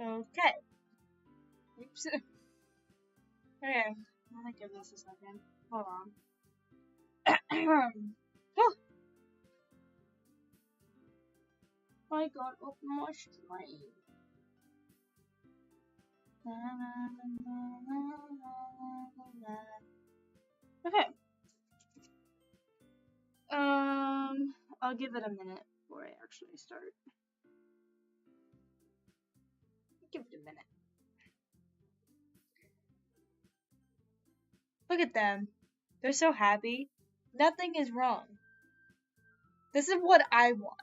Okay. Oops. Okay, I'm gonna give this a second. Hold on. I got up my stream. Okay. I'll give it a minute before I actually start. Give it a minute. Look at them. They're so happy. Nothing is wrong. This is what I want.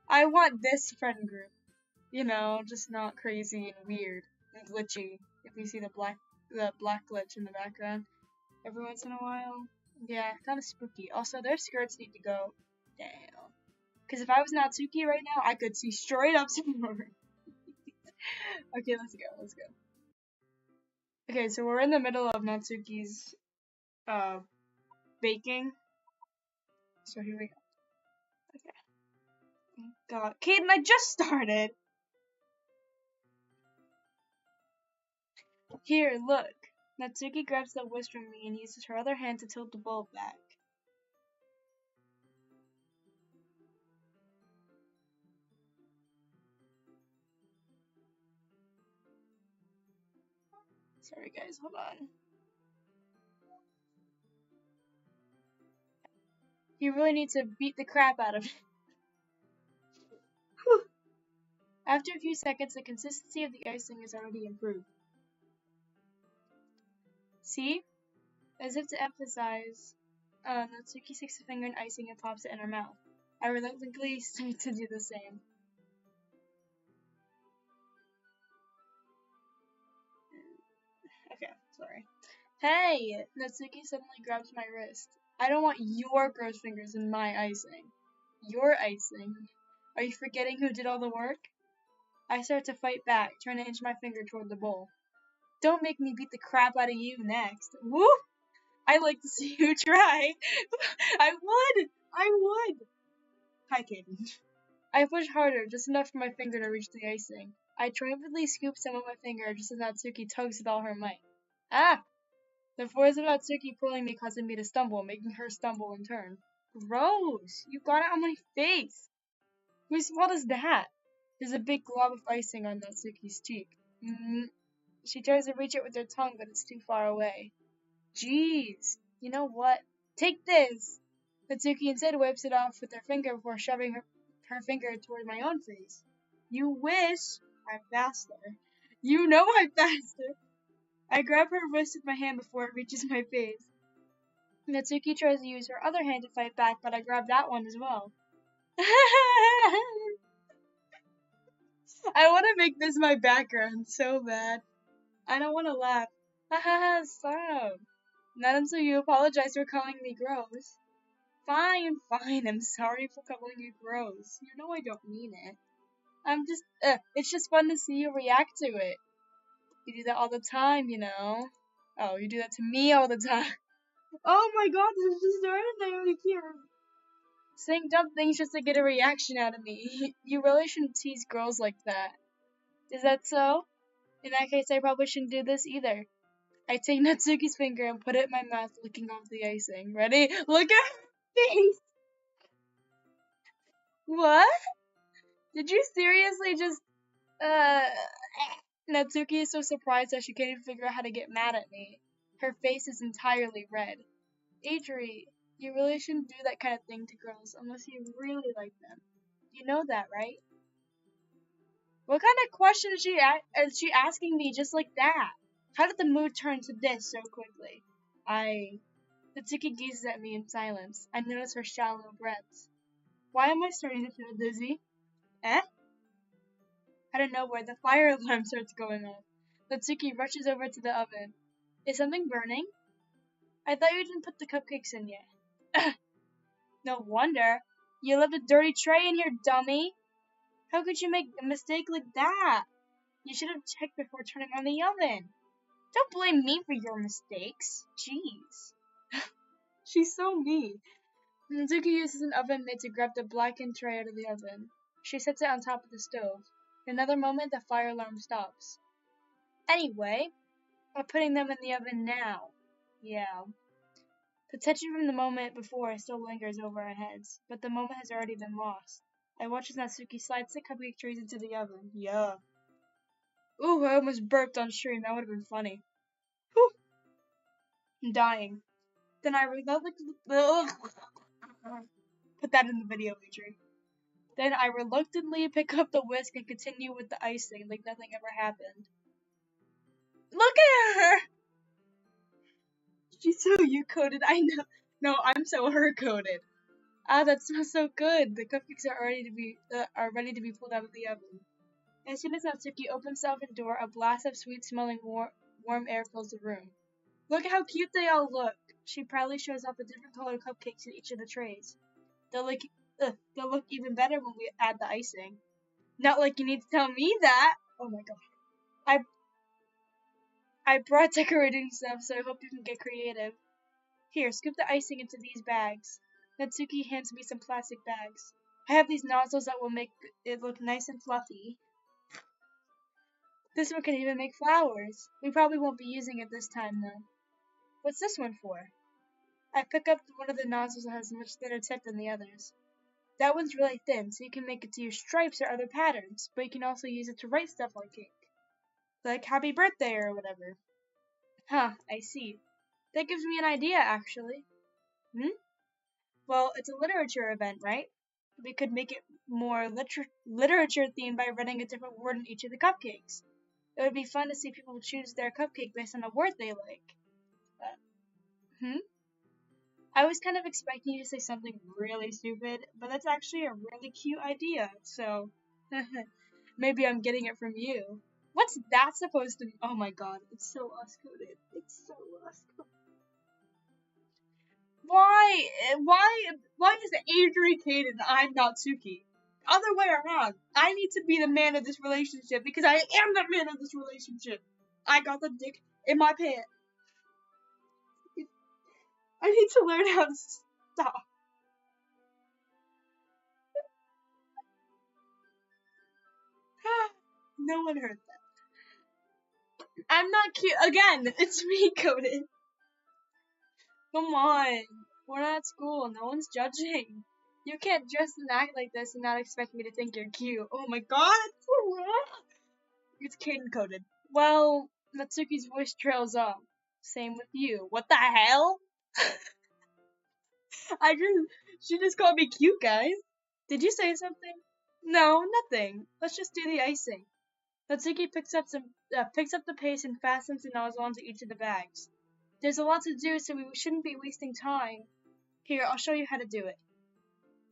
I want this friend group. You know, just not crazy and weird and glitchy. If you see the black glitch in the background every once in a while. Yeah, kind of spooky. Also, their skirts need to go down. Because if I was Natsuki right now, I could see straight up somewhere. Okay, let's go. Okay, so we're in the middle of Natsuki's baking. So here we go. Okay. God, Kaden, I just started. Here, look. Natsuki grabs the whisk from me and uses her other hand to tilt the bowl back. Sorry guys, hold on. You really need to beat the crap out of it. After a few seconds, the consistency of the icing is already improved. See? As if to emphasize, Natsuki sticks a finger in icing and pops it in her mouth. I reluctantly start to do the same. Okay, sorry. Hey! Natsuki suddenly grabs my wrist. I don't want your gross fingers in my icing. Your icing? Are you forgetting who did all the work? I start to fight back, trying to inch my finger toward the bowl. Don't make me beat the crap out of you next. Woo! I like to see you try. I would! Hi, Kaden. I push harder, just enough for my finger to reach the icing. I triumphantly scoop some of my finger just as Natsuki tugs with all her might. Ah! The force of Natsuki pulling me causing me to stumble, making her stumble in turn. Gross! You got it on my face! Whose fault is that? There's a big glob of icing on Natsuki's cheek. She tries to reach it with her tongue, but it's too far away. Jeez! You know what? Take this! Natsuki instead wipes it off with her finger before shoving her finger toward my own face. You wish! I'm faster. You know I'm faster! I grab her wrist with my hand before it reaches my face. Natsuki tries to use her other hand to fight back, but I grab that one as well. I want to make this my background so bad. I don't want to laugh. Haha, stop. Not until you apologize for calling me gross. Fine. I'm sorry for calling you gross. You know I don't mean it. It's just fun to see you react to it. You do that all the time, you know. Oh, you do that to me all the time. Oh my god, this just started. I really can't. Saying dumb things just to get a reaction out of me. You really shouldn't tease girls like that. Is that so? In that case, I probably shouldn't do this either. I take Natsuki's finger and put it in my mouth, licking off the icing. Ready? Look at her face! What? Did you seriously just, Natsuki is so surprised that she can't even figure out how to get mad at me. Her face is entirely red. Adri, you really shouldn't do that kind of thing to girls unless you really like them. You know that, right? What kind of question is she asking me just like that? How did the mood turn to this so quickly? Natsuki gazes at me in silence. I notice her shallow breaths. Why am I starting to feel dizzy? Eh? Out of nowhere, the fire alarm starts going off. Natsuki rushes over to the oven. Is something burning? I thought you didn't put the cupcakes in yet. No wonder. You left a dirty tray in here, dummy. How could you make a mistake like that? You should have checked before turning on the oven. Don't blame me for your mistakes. Jeez. She's so mean. Natsuki uses an oven mitt to grab the blackened tray out of the oven. She sets it on top of the stove. In another moment, the fire alarm stops. Anyway, we're putting them in the oven now. Yeah. The tension from the moment before still lingers over our heads, but the moment has already been lost. I watch as Natsuki slides the cupcake trays into the oven. Yeah. Ooh, I almost burped on stream. That would have been funny. Whew. I'm dying. Then I reluctantly put that in the video, Adrian. Then I reluctantly pick up the whisk and continue with the icing like nothing ever happened. Look at her! She's so you-coded, I know. No, I'm so her-coded. Ah, that smells so good. The cupcakes are ready to be pulled out of the oven. As soon as Natsuki opens the oven door, a blast of sweet-smelling warm air fills the room. Look at how cute they all look. She proudly shows off the different colored cupcakes in each of the trays. They'll look even better when we add the icing. Not like you need to tell me that. Oh my god. I brought decorating stuff, so I hope you can get creative. Here, scoop the icing into these bags. Natsuki hands me some plastic bags. I have these nozzles that will make it look nice and fluffy. This one can even make flowers. We probably won't be using it this time, though. What's this one for? I pick up one of the nozzles that has a much thinner tip than the others. That one's really thin, so you can make it to use stripes or other patterns, but you can also use it to write stuff on cake. Like happy birthday or whatever. Huh, I see. That gives me an idea, actually. Well, it's a literature event, right? We could make it more literature themed by writing a different word on each of the cupcakes. It would be fun to see people choose their cupcake based on a word they like. I was kind of expecting you to say something really stupid, but that's actually a really cute idea, so maybe I'm getting it from you. What's that supposed to be? Oh my god, it's so us-coded. It's so us-coded. Why is Adri Kate and I'm Natsuki? Other way around. I need to be the man of this relationship because I am the man of this relationship. I got the dick in my pants. I need to learn how to stop. No one heard that. I'm not cute. Again, it's me, coded. Come on. We're not at school. No one's judging. You can't dress and act like this and not expect me to think you're cute. Oh my god, it's so wrong. It's Caden coded. Well, Natsuki's voice trails off. Same with you. What the hell? She just called me cute, guys. Did you say something? No, nothing. Let's just do the icing. Natsuki picks up the paste and fastens the nozzle onto each of the bags. There's a lot to do, so we shouldn't be wasting time. Here, I'll show you how to do it.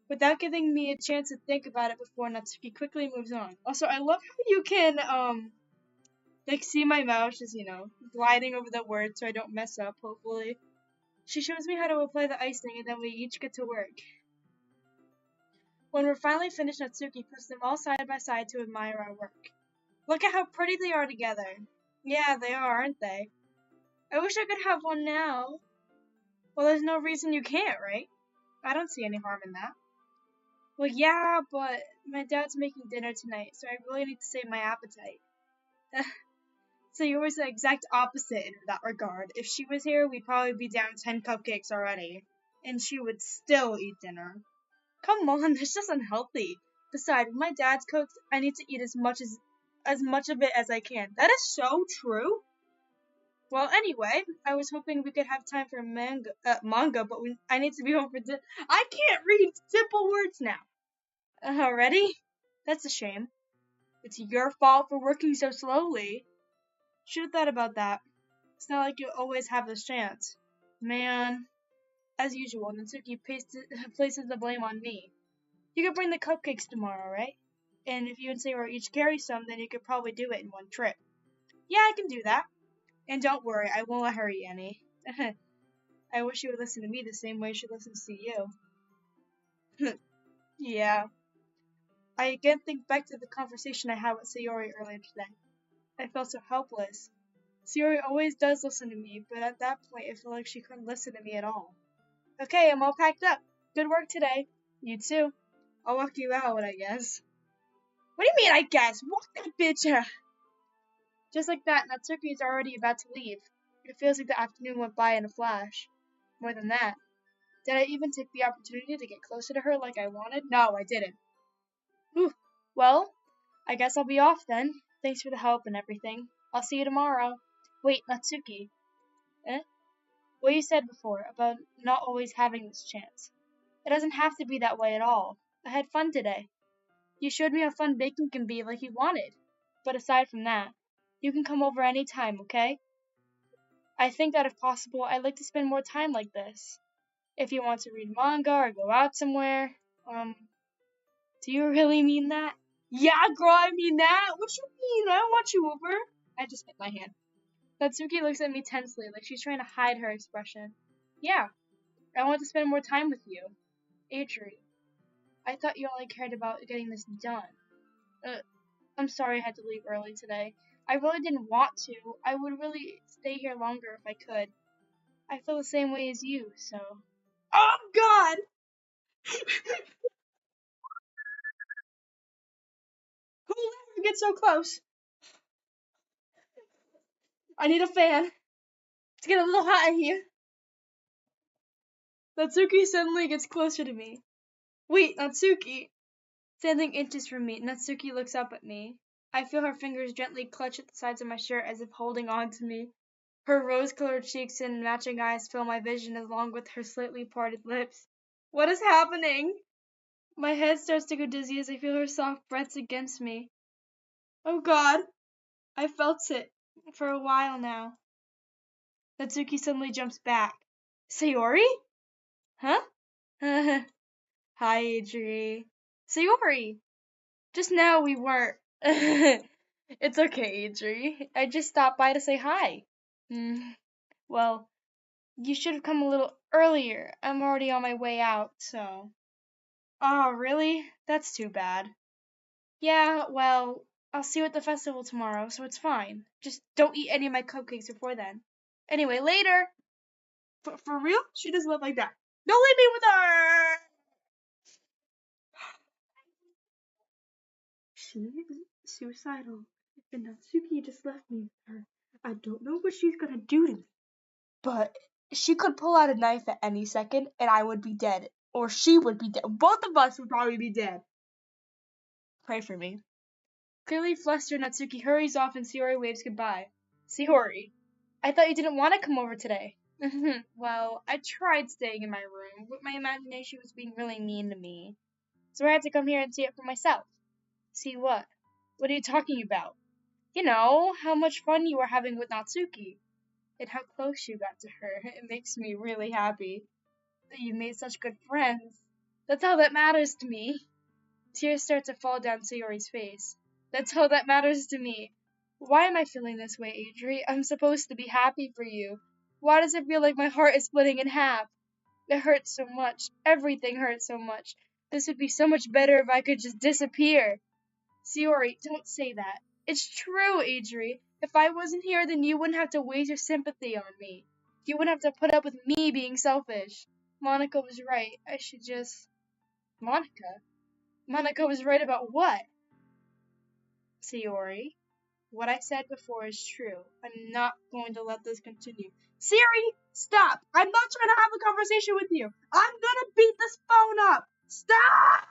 Without giving me a chance to think about it before, Natsuki quickly moves on. Also, I love how you can, see my mouse just, gliding over the words so I don't mess up, hopefully. She shows me how to apply the icing, and then we each get to work. When we're finally finished, Natsuki puts them all side by side to admire our work. Look at how pretty they are together. Yeah, they are, aren't they? I wish I could have one now. Well, there's no reason you can't, right? I don't see any harm in that. Well, yeah, but my dad's making dinner tonight, so I really need to save my appetite. So you're the exact opposite in that regard. If she was here, we'd probably be down 10 cupcakes already. And she would still eat dinner. Come on, that's just unhealthy. Besides, when my dad's cooked, I need to eat as much of it as I can. That is so true. Well, anyway, I was hoping we could have time for manga, but I need to be home for dinner. I can't read simple words now. Already? That's a shame. It's your fault for working so slowly. Should have thought about that. It's not like you always have this chance. Man. As usual, Natsuki places the blame on me. You could bring the cupcakes tomorrow, right? And if you and Sayori each carry some, then you could probably do it in one trip. Yeah, I can do that. And don't worry, I won't let her eat any. I wish she would listen to me the same way she listens to you. Yeah. I again think back to the conversation I had with Sayori earlier today. I felt so helpless. Sayori always does listen to me, but at that point it felt like she couldn't listen to me at all. Okay, I'm all packed up. Good work today. You too. I'll walk you out, I guess. What do you mean, I guess? Walk that bitch! Just like that, Natsuki is already about to leave. It feels like the afternoon went by in a flash. More than that, did I even take the opportunity to get closer to her like I wanted? No, I didn't. Whew. Well, I guess I'll be off then. Thanks for the help and everything. I'll see you tomorrow. Wait, Natsuki. Eh? What you said before about not always having this chance. It doesn't have to be that way at all. I had fun today. You showed me how fun baking can be like you wanted. But aside from that, you can come over any time, okay? I think that if possible, I'd like to spend more time like this. If you want to read manga or go out somewhere, do you really mean that? Yeah, girl, I mean that. What you mean? I don't want you over. I just hit my hand. Natsuki looks at me tensely, like she's trying to hide her expression. Yeah, I want to spend more time with you. Adri, I thought you only cared about getting this done. I'm sorry I had to leave early today. I really didn't want to. I would really stay here longer if I could. I feel the same way as you, so. Oh, God! Who let her get so close? I need a fan to get a little hot in here. Natsuki suddenly gets closer to me. Wait, Natsuki! Standing inches from me, Natsuki looks up at me. I feel her fingers gently clutch at the sides of my shirt as if holding on to me. Her rose-colored cheeks and matching eyes fill my vision along with her slightly parted lips. What is happening? My head starts to go dizzy as I feel her soft breaths against me. Oh God! I felt it for a while now. Natsuki suddenly jumps back. Sayori? Huh? Hi, Adri. Sayori! Just now we weren't. It's okay, Adri. I just stopped by to say hi. Well, you should have come a little earlier. I'm already on my way out, so. Oh, really? That's too bad. Yeah, well, I'll see you at the festival tomorrow, so it's fine. Just don't eat any of my cupcakes before then. Anyway, later! For real? She doesn't look like that. Don't leave me with her! She is suicidal, and Natsuki just left me with her. I don't know what she's gonna do to me. But she could pull out a knife at any second, and I would be dead. Or she would be dead. Both of us would probably be dead. Pray for me. Clearly flustered, Natsuki hurries off and Sayori waves goodbye. Sayori, I thought you didn't want to come over today. Well, I tried staying in my room, but my imagination was being really mean to me. So I had to come here and see it for myself. See what? What are you talking about? You know, how much fun you were having with Natsuki. And how close you got to her. It makes me really happy that you made such good friends. That's all that matters to me. Tears start to fall down Sayori's face. That's all that matters to me. Why am I feeling this way, Adri? I'm supposed to be happy for you. Why does it feel like my heart is splitting in half? It hurts so much. Everything hurts so much. This would be so much better if I could just disappear. Sayori, don't say that. It's true, Adri. If I wasn't here, then you wouldn't have to waste your sympathy on me. You wouldn't have to put up with me being selfish. Monica was right. I should just... Monica? Monica was right about what? Sayori, what I said before is true. I'm not going to let this continue. Siri, stop! I'm not trying to have a conversation with you. I'm gonna beat this phone up. Stop!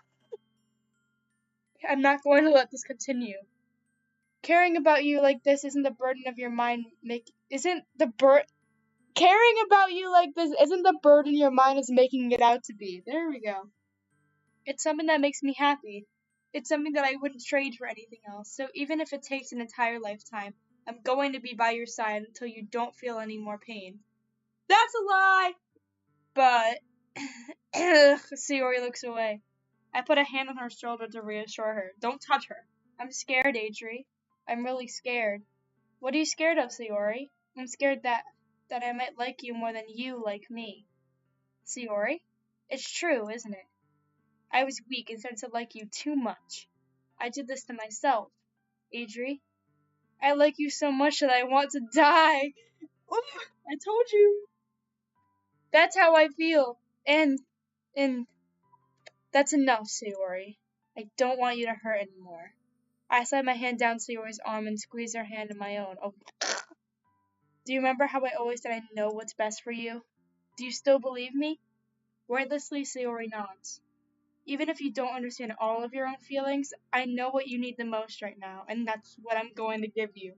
I'm not going to let this continue. Caring about you like this isn't the burden of your mind caring about you like this isn't the burden your mind is making it out to be. There we go. It's something that makes me happy. It's something that I wouldn't trade for anything else. So even if it takes an entire lifetime, I'm going to be by your side until you don't feel any more pain. That's a lie! But Sayori looks away. I put a hand on her shoulder to reassure her. Don't touch her. I'm scared, Adri. I'm really scared. What are you scared of, Sayori? I'm scared that I might like you more than you like me. Sayori? It's true, isn't it? I was weak and started to like you too much. I did this to myself. Adri, I like you so much that I want to die. Oof, I told you. That's how I feel. And that's enough, Sayori. I don't want you to hurt anymore. I slide my hand down Sayori's arm and squeeze her hand in my own. Oh. Do you remember how I always said I know what's best for you? Do you still believe me? Wordlessly, Sayori nods. Even if you don't understand all of your own feelings, I know what you need the most right now, and that's what I'm going to give you.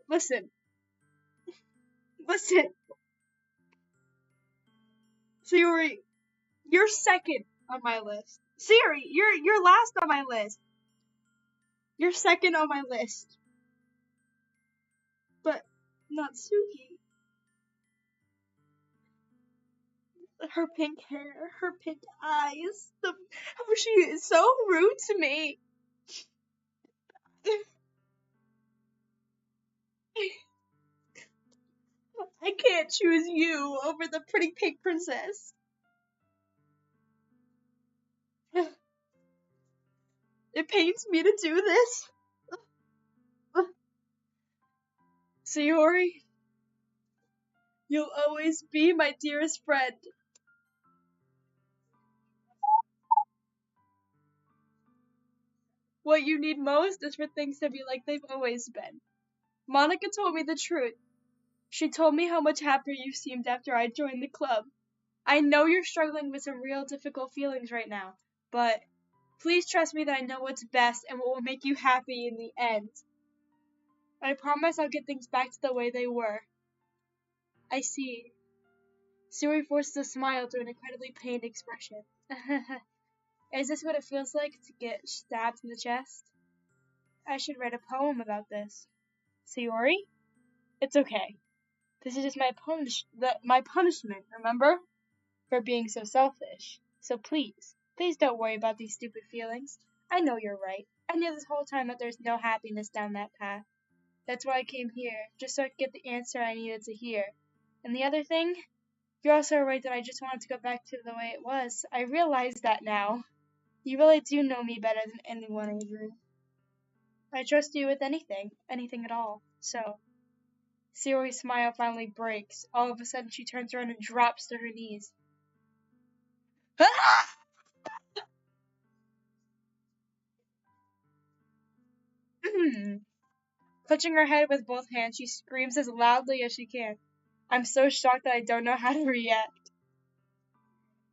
Listen. Listen. Sayori, you're second on my list. Sayori, you're last on my list. You're second on my list. But Natsuki, her pink hair, her pink eyes, how she is so rude to me. I can't choose you over the pretty pink princess. It pains me to do this. Sayori, you'll always be my dearest friend. What you need most is for things to be like they've always been. Monica told me the truth. She told me how much happier you seemed after I joined the club. I know you're struggling with some real difficult feelings right now, but please trust me that I know what's best and what will make you happy in the end. I promise I'll get things back to the way they were. I see. Suri forced a smile through an incredibly pained expression. Is this what it feels like to get stabbed in the chest? I should write a poem about this. Sayori? It's okay. This is just my punishment, remember? For being so selfish. So please don't worry about these stupid feelings. I know you're right. I knew this whole time that there's no happiness down that path. That's why I came here, just so I could get the answer I needed to hear. And the other thing, you're also right that I just wanted to go back to the way it was. I realize that now. You really do know me better than anyone, Adrian. I trust you with anything at all. So, Sayori's smile finally breaks. All of a sudden, she turns around and drops to her knees. Clutching her head with both hands, she screams as loudly as she can. I'm so shocked that I don't know how to react.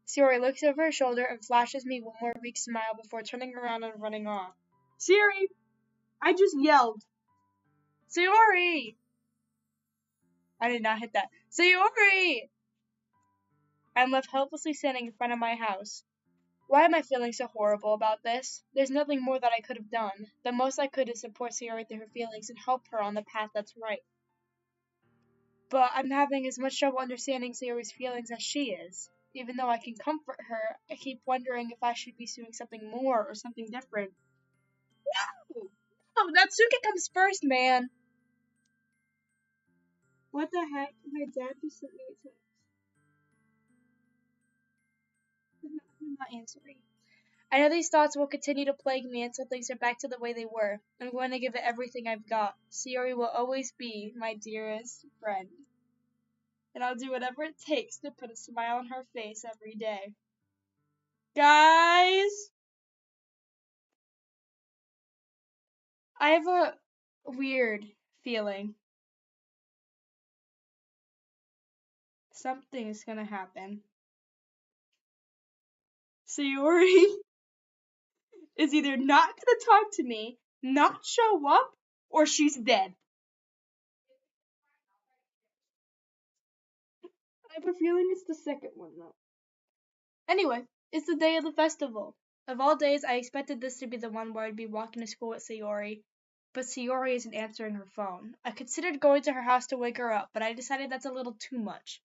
Sayori looks over her shoulder and flashes me one more weak smile before turning around and running off. Sayori! I just yelled. Sayori! I did not hit that. Sayori! I'm left helplessly standing in front of my house. Why am I feeling so horrible about this? There's nothing more that I could have done. The most I could is support Sayori through her feelings and help her on the path that's right. But I'm having as much trouble understanding Sayori's feelings as she is. Even though I can comfort her, I keep wondering if I should be doing something more or something different. No! Oh, Natsuki comes first, man! What the heck? My dad just sent me a text. I'm not answering. I know these thoughts will continue to plague me until things are back to the way they were. I'm going to give it everything I've got. Sayori will always be my dearest friend. And I'll do whatever it takes to put a smile on her face every day. Guys! I have a weird feeling. Something's gonna happen. Sayori is either not gonna talk to me, not show up, or she's dead. I have a feeling it's the second one, though. Anyway, it's the day of the festival. Of all days, I expected this to be the one where I'd be walking to school with Sayori. But Sayori isn't answering her phone. I considered going to her house to wake her up, but I decided that's a little too much.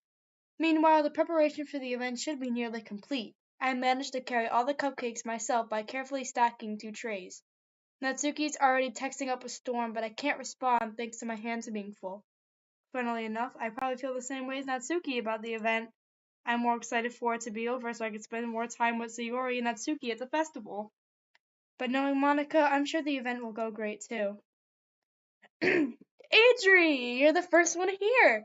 Meanwhile, the preparation for the event should be nearly complete. I managed to carry all the cupcakes myself by carefully stacking 2 trays. Natsuki's already texting up a storm, but I can't respond thanks to my hands being full. Funnily enough, I probably feel the same way as Natsuki about the event. I'm more excited for it to be over so I can spend more time with Sayori and Natsuki at the festival. But knowing Monica, I'm sure the event will go great too. Adri, you're the first one here.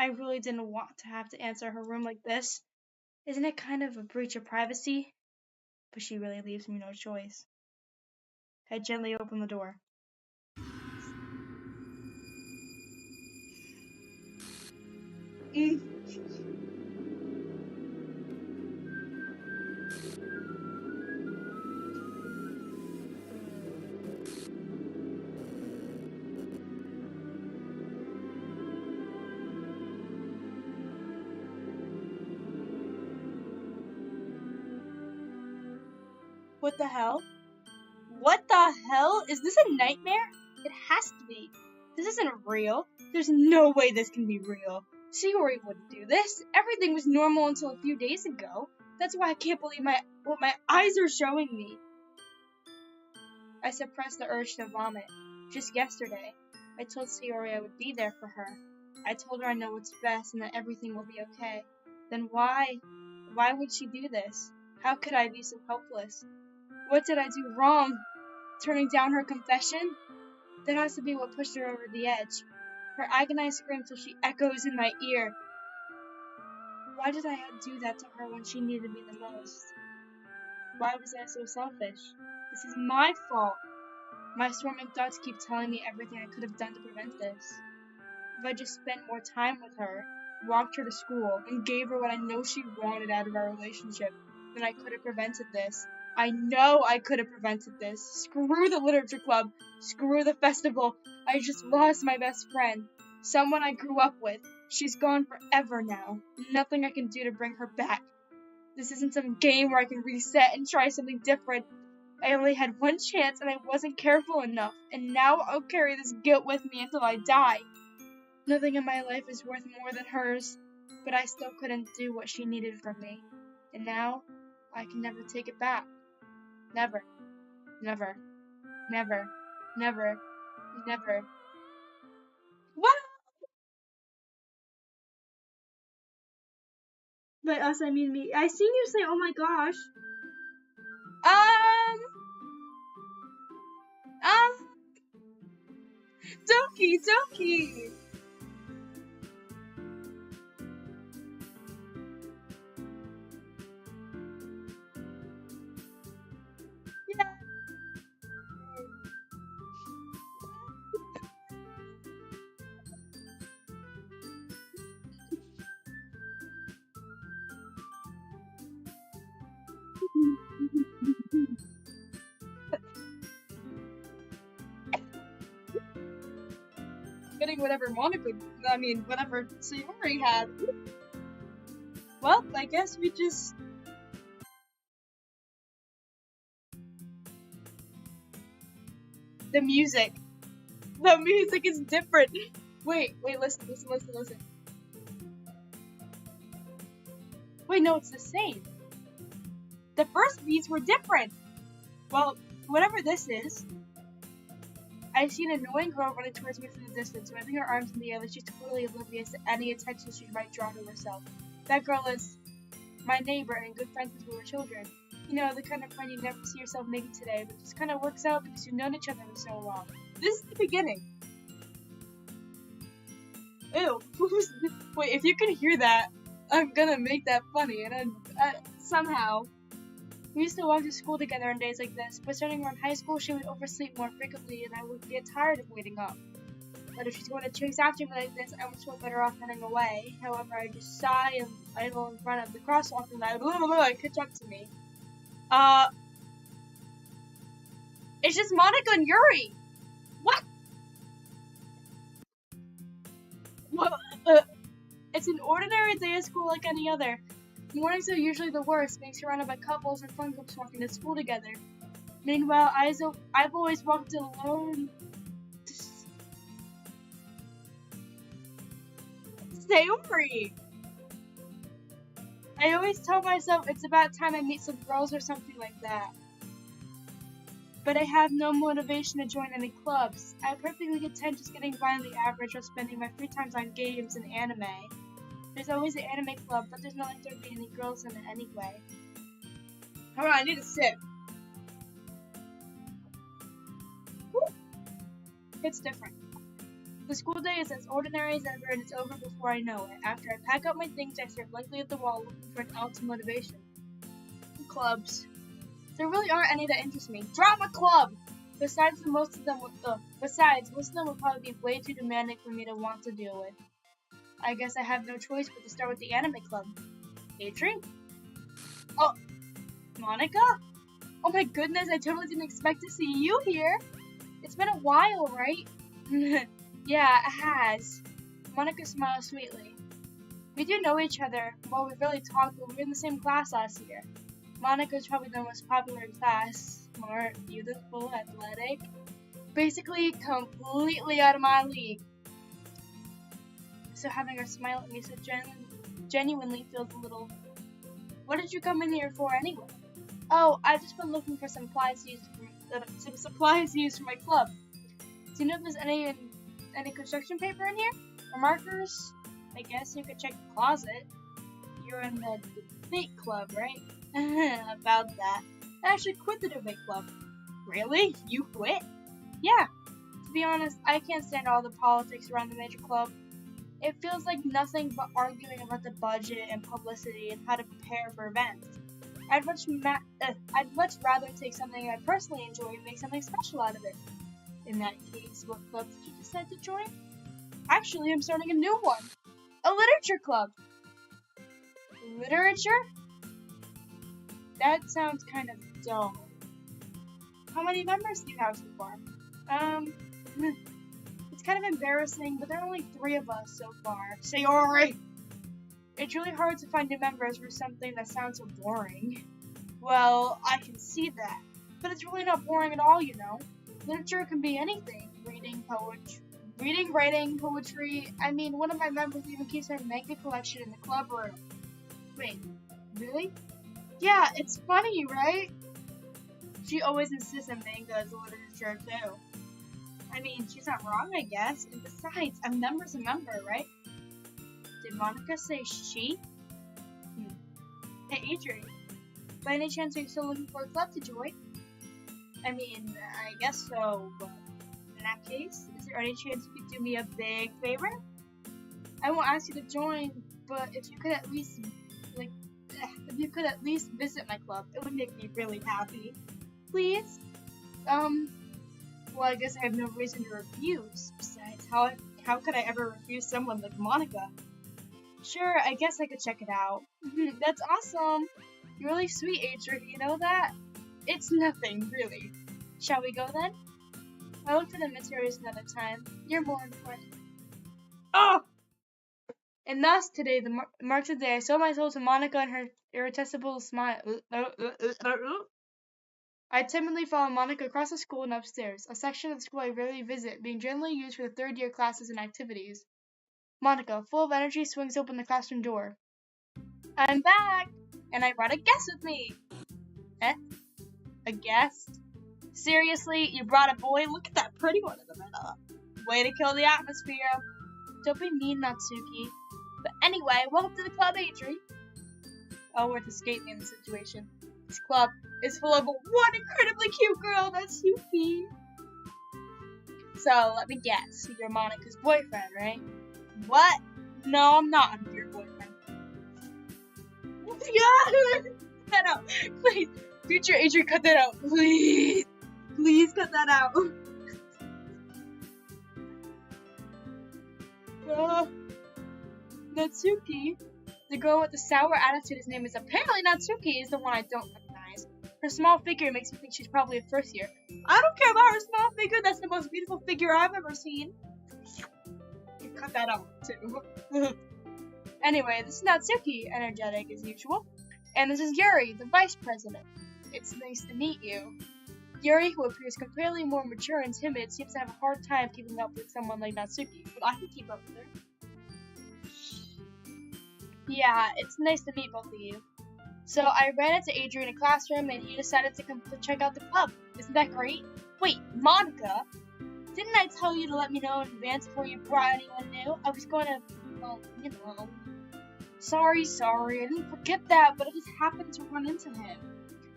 I really didn't want to have to answer her room like this. Isn't it kind of a breach of privacy? But she really leaves me no choice. I gently open the door. What the hell? What the hell? Is this a nightmare? It has to be. This isn't real. There's no way this can be real. Shiori wouldn't do this. Everything was normal until a few days ago. That's why I can't believe what my eyes are showing me. I suppressed the urge to vomit. Just yesterday, I told Shiori I would be there for her. I told her I know what's best and that everything will be okay. Then why? Why would she do this? How could I be so helpless? What did I do wrong? Turning down her confession? That has to be what pushed her over the edge. Her agonized scream till she echoes in my ear. Why did I do that to her when she needed me the most? Why was I so selfish? This is my fault. My swarming thoughts keep telling me everything I could have done to prevent this. If I just spent more time with her, walked her to school, and gave her what I know she wanted out of our relationship, then I could have prevented this. I know I could have prevented this. Screw the literature club. Screw the festival. I just lost my best friend. Someone I grew up with. She's gone forever now. Nothing I can do to bring her back. This isn't some game where I can reset and try something different. I only had one chance and I wasn't careful enough. And now I'll carry this guilt with me until I die. Nothing in my life is worth more than hers. But I still couldn't do what she needed from me. And now, I can never take it back. Never. Never. Never. Never. Never. What? By us, I mean me. I seen you say, oh my gosh. Um, Doki, Doki. Yeah. Getting whatever whatever Sayori had. Well, I guess we just... The music. The music is different. Wait, listen. Wait, no, it's the same. The first beats were different. Well, whatever this is, I see an annoying girl running towards me from the distance, waving her arms in the air like she's totally oblivious to any attention she might draw to herself. That girl is my neighbor and good friends since we were children. You know, the kind of friend you never see yourself making today, but just kind of works out because you've known each other for so long. This is the beginning. Ew. Wait, if you can hear that, I'm gonna make that funny, and then somehow. We used to walk to school together on days like this, but starting around high school, she would oversleep more frequently, and I would get tired of waiting up. But if she's going to chase after me like this, I would feel better off running away. However, I just sigh and idle in front of the crosswalk and I catch up to me. It's just Monica and Yuri! What? Well, it's an ordinary day of school like any other. Mornings are usually the worst, being surrounded by couples and fun groups walking to school together. Meanwhile, I've always walked alone. Sayori! I always tell myself it's about time I meet some girls or something like that. But I have no motivation to join any clubs. I'm perfectly content just getting by on the average while spending my free times on games and anime. There's always an anime club, but there's not like there be any girls in it anyway. Hold on, I need a sip. Woo. It's different. The school day is as ordinary as ever and it's over before I know it. After I pack up my things, I stare blankly at the wall looking for an ounce of motivation. Clubs. There really aren't any that interest me. Drama club! Besides, most of them would probably be way too demanding for me to want to deal with. I guess I have no choice but to start with the anime club. Adri? Oh, Monica? Oh my goodness, I totally didn't expect to see you here. It's been a while, right? Yeah, it has. Monica smiled sweetly. We do know each other. Well, we really talked, but we were in the same class last year. Monica's probably the most popular in class. Smart, beautiful, athletic. Basically, completely out of my league. So having her smile at me so genuinely feels a little... What did you come in here for anyway? Oh, I've just been looking for some supplies used for my club. Do you know if there's any construction paper in here? Or markers? I guess you could check the closet. You're in the debate club, right? About that. I actually quit the debate club. Really? You quit? Yeah. To be honest, I can't stand all the politics around the major club. It feels like nothing but arguing about the budget and publicity and how to prepare for events. I'd much rather take something I personally enjoy and make something special out of it. In that case, what club did you decide to join? Actually, I'm starting a new one. A literature club. Literature? That sounds kind of dull. How many members do you have so far? It's kind of embarrassing, but there are only 3 of us so far. Sayori! It's really hard to find new members for something that sounds so boring. Well, I can see that. But it's really not boring at all, you know. Literature can be anything. Reading, writing, poetry. I mean, one of my members even keeps her manga collection in the club room. Wait, really? Yeah, it's funny, right? She always insists on manga as literature, too. I mean, she's not wrong, I guess. And besides, a member's a member, right? Did Monica say she? Hey, Adrian. By any chance are you still looking for a club to join? I mean, I guess so, but in that case, is there any chance you could do me a big favor? I won't ask you to join, but if you could at least, visit my club, it would make me really happy. Please? Well, I guess I have no reason to refuse. Besides, how could I ever refuse someone like Monica? Sure, I guess I could check it out. That's awesome. You're really sweet, Adrian, you know that? It's nothing, really. Shall we go then? I'll look for the materials another time. You're more important. Oh! And thus, today, marks the day I sold my soul to Monica and her irresistible smile. I timidly followed Monica across the school and upstairs, a section of the school I rarely visit, being generally used for the third-year classes and activities. Monica, full of energy, swings open the classroom door. I'm back! And I brought a guest with me! Eh? A guest? Seriously? You brought a boy? Look at that pretty one in the middle. Way to kill the atmosphere. Don't be mean, Natsuki. But anyway, welcome to the club, Adri. Oh, worth escape me in this situation. This club is full of one incredibly cute girl, that's Yuki. So, let me guess, you're Monica's boyfriend, right? What? No, I'm not. I'm your boyfriend. Yeah! Cut that out. Please. Future Adrian, cut that out. Please. Please cut that out. Natsuki, the girl with the sour attitude whose name is apparently Natsuki, is the one I don't recognize. Her small figure makes me think she's probably a first year. I don't care about her small figure. That's the most beautiful figure I've ever seen. You cut that out, too. Anyway, this is Natsuki, energetic as usual. And this is Yuri, the vice president. It's nice to meet you. Yuri, who appears completely more mature and timid, seems to have a hard time keeping up with someone like Natsuki, but I can keep up with her. Yeah, it's nice to meet both of you. So I ran into Adrian in a classroom and he decided to come to check out the club. Isn't that great? Wait, Monica? Didn't I tell you to let me know in advance before you brought anyone new? I was going to, well, you know. Sorry, I didn't forget that, but I just happened to run into him.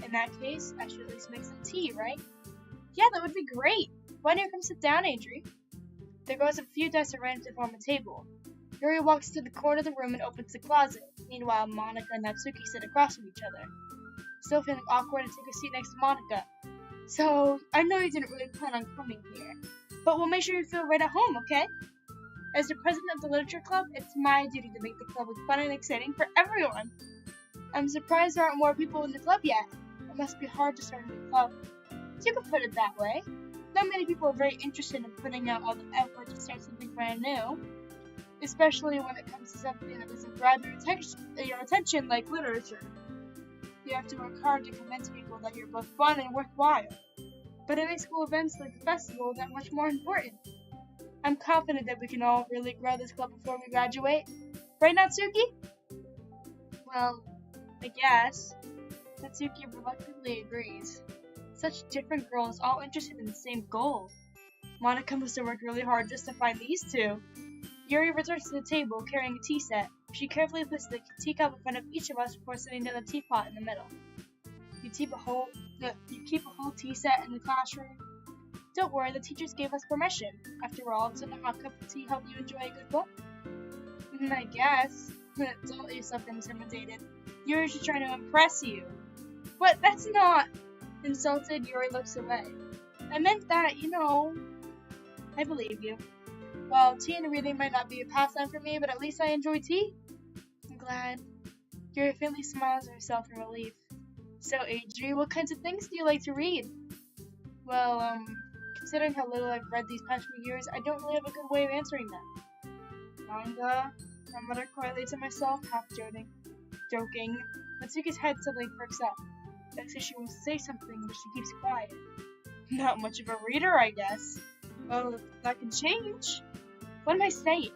In that case, I should at least make some tea, right? Yeah, that would be great. Why don't you come sit down, Adri? There goes a few desks arranged to form a table. Yuri walks to the corner of the room and opens the closet. Meanwhile, Monica and Natsuki sit across from each other. Still feeling awkward, I take a seat next to Monica. So, I know you didn't really plan on coming here, but we'll make sure you feel right at home, okay? As the president of the literature club, it's my duty to make the club as fun and exciting for everyone. I'm surprised there aren't more people in the club yet. It must be hard to start a new club. So you could put it that way. Not many people are very interested in putting out all the effort to start something brand new, especially when it comes to something that doesn't grab your attention like literature. You have to work hard to convince people that you're both fun and worthwhile. But it makes school events like the festival that much more important. I'm confident that we can all really grow this club before we graduate. Right, Natsuki? Well, I guess. Natsuki reluctantly agrees. Such different girls, all interested in the same goal. Monica must have worked really hard just to find these two. Yuri returns to the table carrying a tea set. She carefully puts the teacup in front of each of us before setting down the teapot in the middle. You keep a whole tea set in the classroom? Don't worry, the teachers gave us permission. After all, doesn't a hot cup of tea help you enjoy a good book? I guess. Don't let yourself get intimidated. Yuri's just trying to impress you. What? That's not... Insulted, Yuri looks away. I meant that, I believe you. Well, tea and reading might not be a pastime for me, but at least I enjoy tea. I'm glad. Yuri faintly smiles at herself in relief. So, Adri, what kinds of things do you like to read? Well, considering how little I've read these past few years, I don't really have a good way of answering that. Manga? I muttered quietly to myself, half joking. Natsuki's head suddenly perks up. As if she wants to say something, but she keeps quiet. Not much of a reader, I guess. Well, that can change. What am I saying?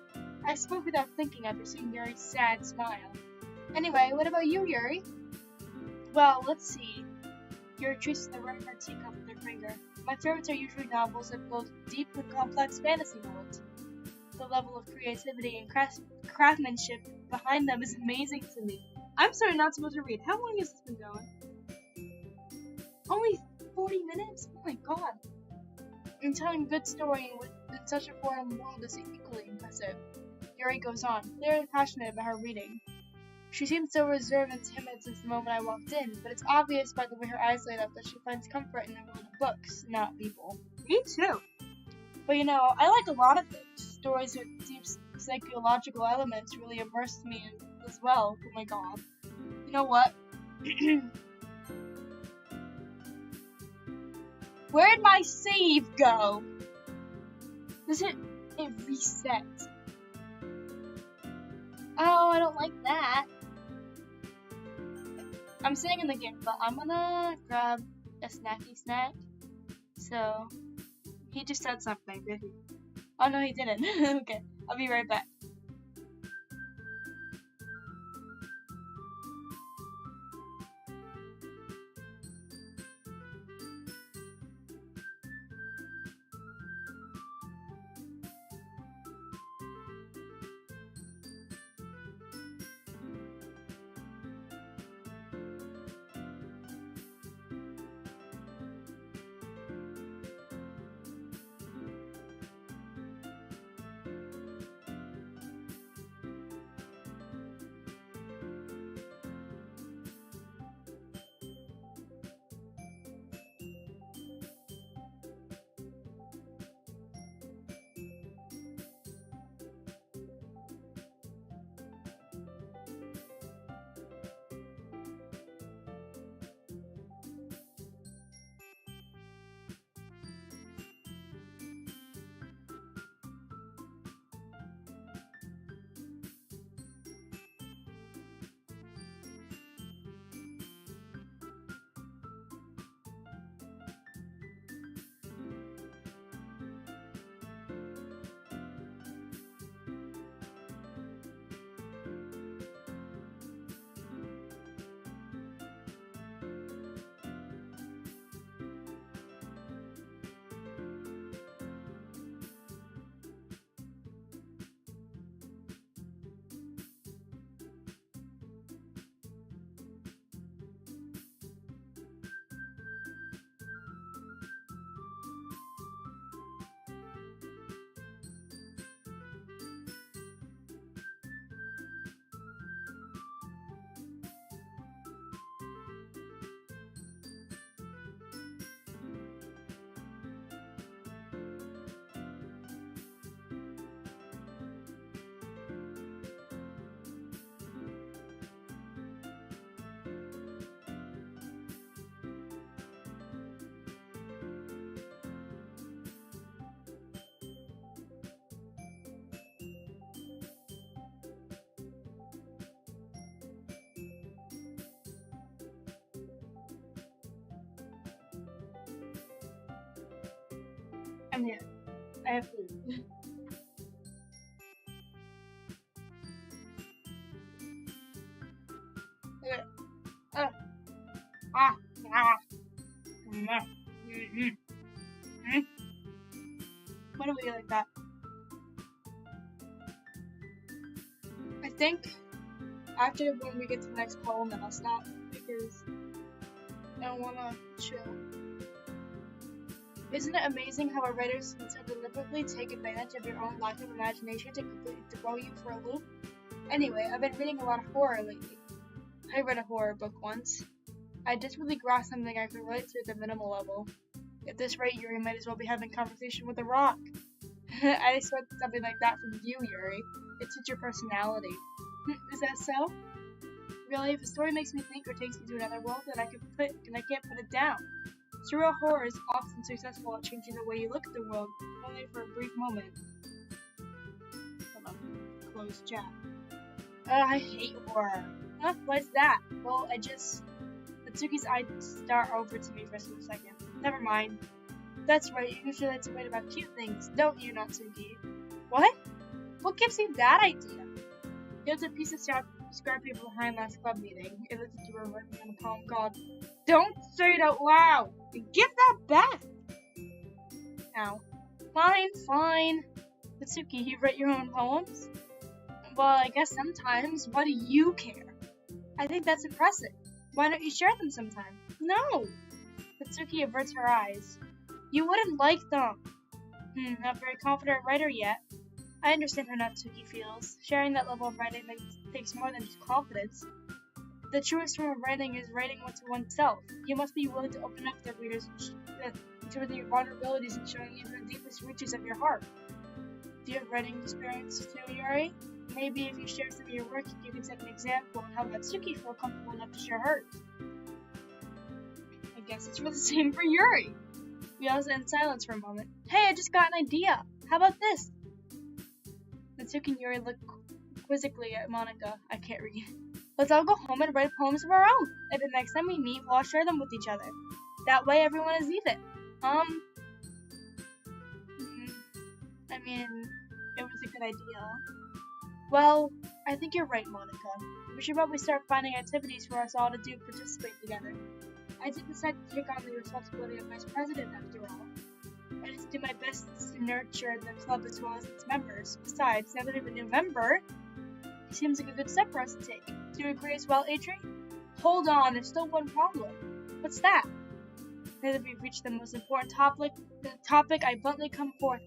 I spoke without thinking after seeing Yuri's sad smile. Anyway, what about you, Yuri? Well, let's see. Yuri traces the rim of her teacup with her finger. My favorites are usually novels that build deep and complex fantasy worlds. The level of creativity and craftsmanship behind them is amazing to me. I'm sorry, not supposed to read. How long has this been going? Only 40 minutes? Oh my god. And telling a good story in such a foreign world is equally impressive. Yuri goes on, clearly passionate about her reading. She seemed so reserved and timid since the moment I walked in, but it's obvious by the way her eyes light up that she finds comfort in the world of books, not people. Me too. But I like a lot of things. Stories with deep psychological elements really immersed me as well. Oh my god. You know what? Where'd my save go? It reset? Oh, I don't like that. I'm staying in the game, but I'm gonna grab a snacky snack. So, he just said something, did he? Oh no, he didn't. Okay, I'll be right back. I'm here. I have food. uh, ah, ah. Why do we like that? I think after when we get to the next poem, then I'll stop because I don't want to chill. Isn't it amazing how our writers can so deliberately take advantage of your own lack of imagination to completely throw you for a loop? Anyway, I've been reading a lot of horror lately. I read a horror book once. I just really grasped something I could relate to at the minimal level. At this rate, Yuri might as well be having conversation with a rock. I expect something like that from you, Yuri. It suits your personality. Is that so? Really, if a story makes me think or takes me to another world, then I can't put it down. Surreal horror is often successful at changing the way you look at the world, only for a brief moment. Hold on. Close chat. I hate horror. Huh? What's that? Well, Natsuki's eyes start over to me for a split second. Never mind. That's right, you usually like to write about cute things, don't you, Natsuki? What? What gives you that idea? There's a piece of scrap paper behind last club meeting. It looks like you were working on a poem called Don't Say It Out Loud! Give that back! Ow. Fine. Natsuki, you write your own poems? Well, I guess sometimes. Why do you care? I think that's impressive. Why don't you share them sometime? No! Natsuki averts her eyes. You wouldn't like them. Not very confident writer yet. I understand how Natsuki feels. Sharing that level of writing takes more than just confidence. The truest form of writing is writing to oneself. You must be willing to open up the readers to your vulnerabilities and showing even the deepest reaches of your heart. Do you have writing experience too, Yuri? Maybe if you share some of your work, you can set an example of how Natsuki feel comfortable enough to share hers. I guess it's for the same for Yuri. We all sit in silence for a moment. Hey, I just got an idea. How about this? Natsuki and Yuri look quizzically at Monika. I can't read. Let's all go home and write poems of our own. And the next time we meet, we'll all share them with each other. That way everyone is even. I mean, it was a good idea. Well, I think you're right, Monika. We should probably start finding activities for us all to participate together. I did decide to take on the responsibility of vice president after all. I just do my best to nurture the club as well as its members. Besides, now that it's November, it seems like a good step for us to take. Do you agree as well, Adri? Hold on, there's still one problem. What's that? Now that we've reached the most important topic, I bluntly come forth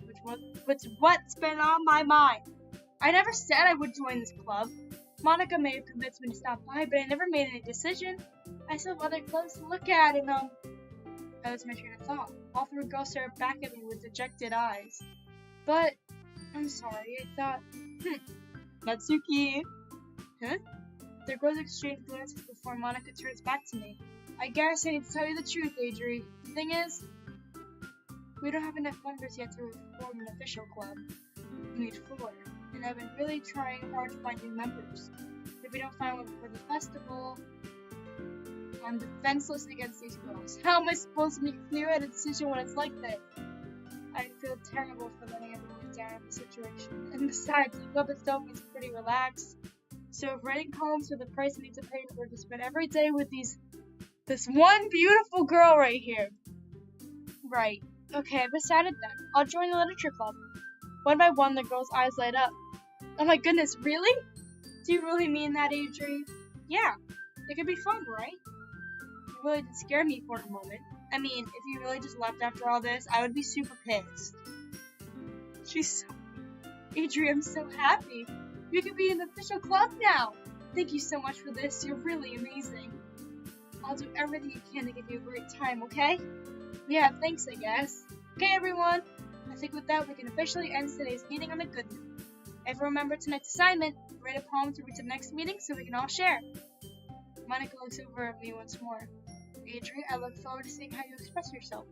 with what's been on my mind. I never said I would join this club. Monika may have convinced me to stop by, but I never made any decision. I still have other clubs to look at, and I was my train of thought. All three girls stared back at me with dejected eyes. But, I'm sorry, I thought, Natsuki. Huh? Their girls exchanged glances before Monika turns back to me. I guess I need to tell you the truth, Adri. The thing is, we don't have enough members yet to form an official club. We need 4, and I've been really trying hard to find new members. If we don't find one for the festival, I'm defenseless against these girls. How am I supposed to make a clear-headed decision when it's like this? I feel terrible for letting everyone down in the situation. And besides, the club itself is pretty relaxed. So if writing poems for the price I need to pay in order to spend every day with this one beautiful girl right here. Right. Okay, I've decided then. I'll join the literature club. One by one, the girl's eyes light up. Oh my goodness, really? Do you really mean that, Adri? Yeah. It could be fun, right? You really did scare me for a moment. I mean, if you really just left after all this, I would be super pissed. She's so... Adri, I'm so happy. You can be in the official club now. Thank you so much for this. You're really amazing. I'll do everything you can to give you a great time, okay? Yeah, thanks, I guess. Okay, everyone. I think with that, we can officially end today's meeting on a good note. Everyone remember tonight's assignment. Write a poem to reach the next meeting so we can all share. Monika looks over at me once more. Adri, I look forward to seeing how you express yourself.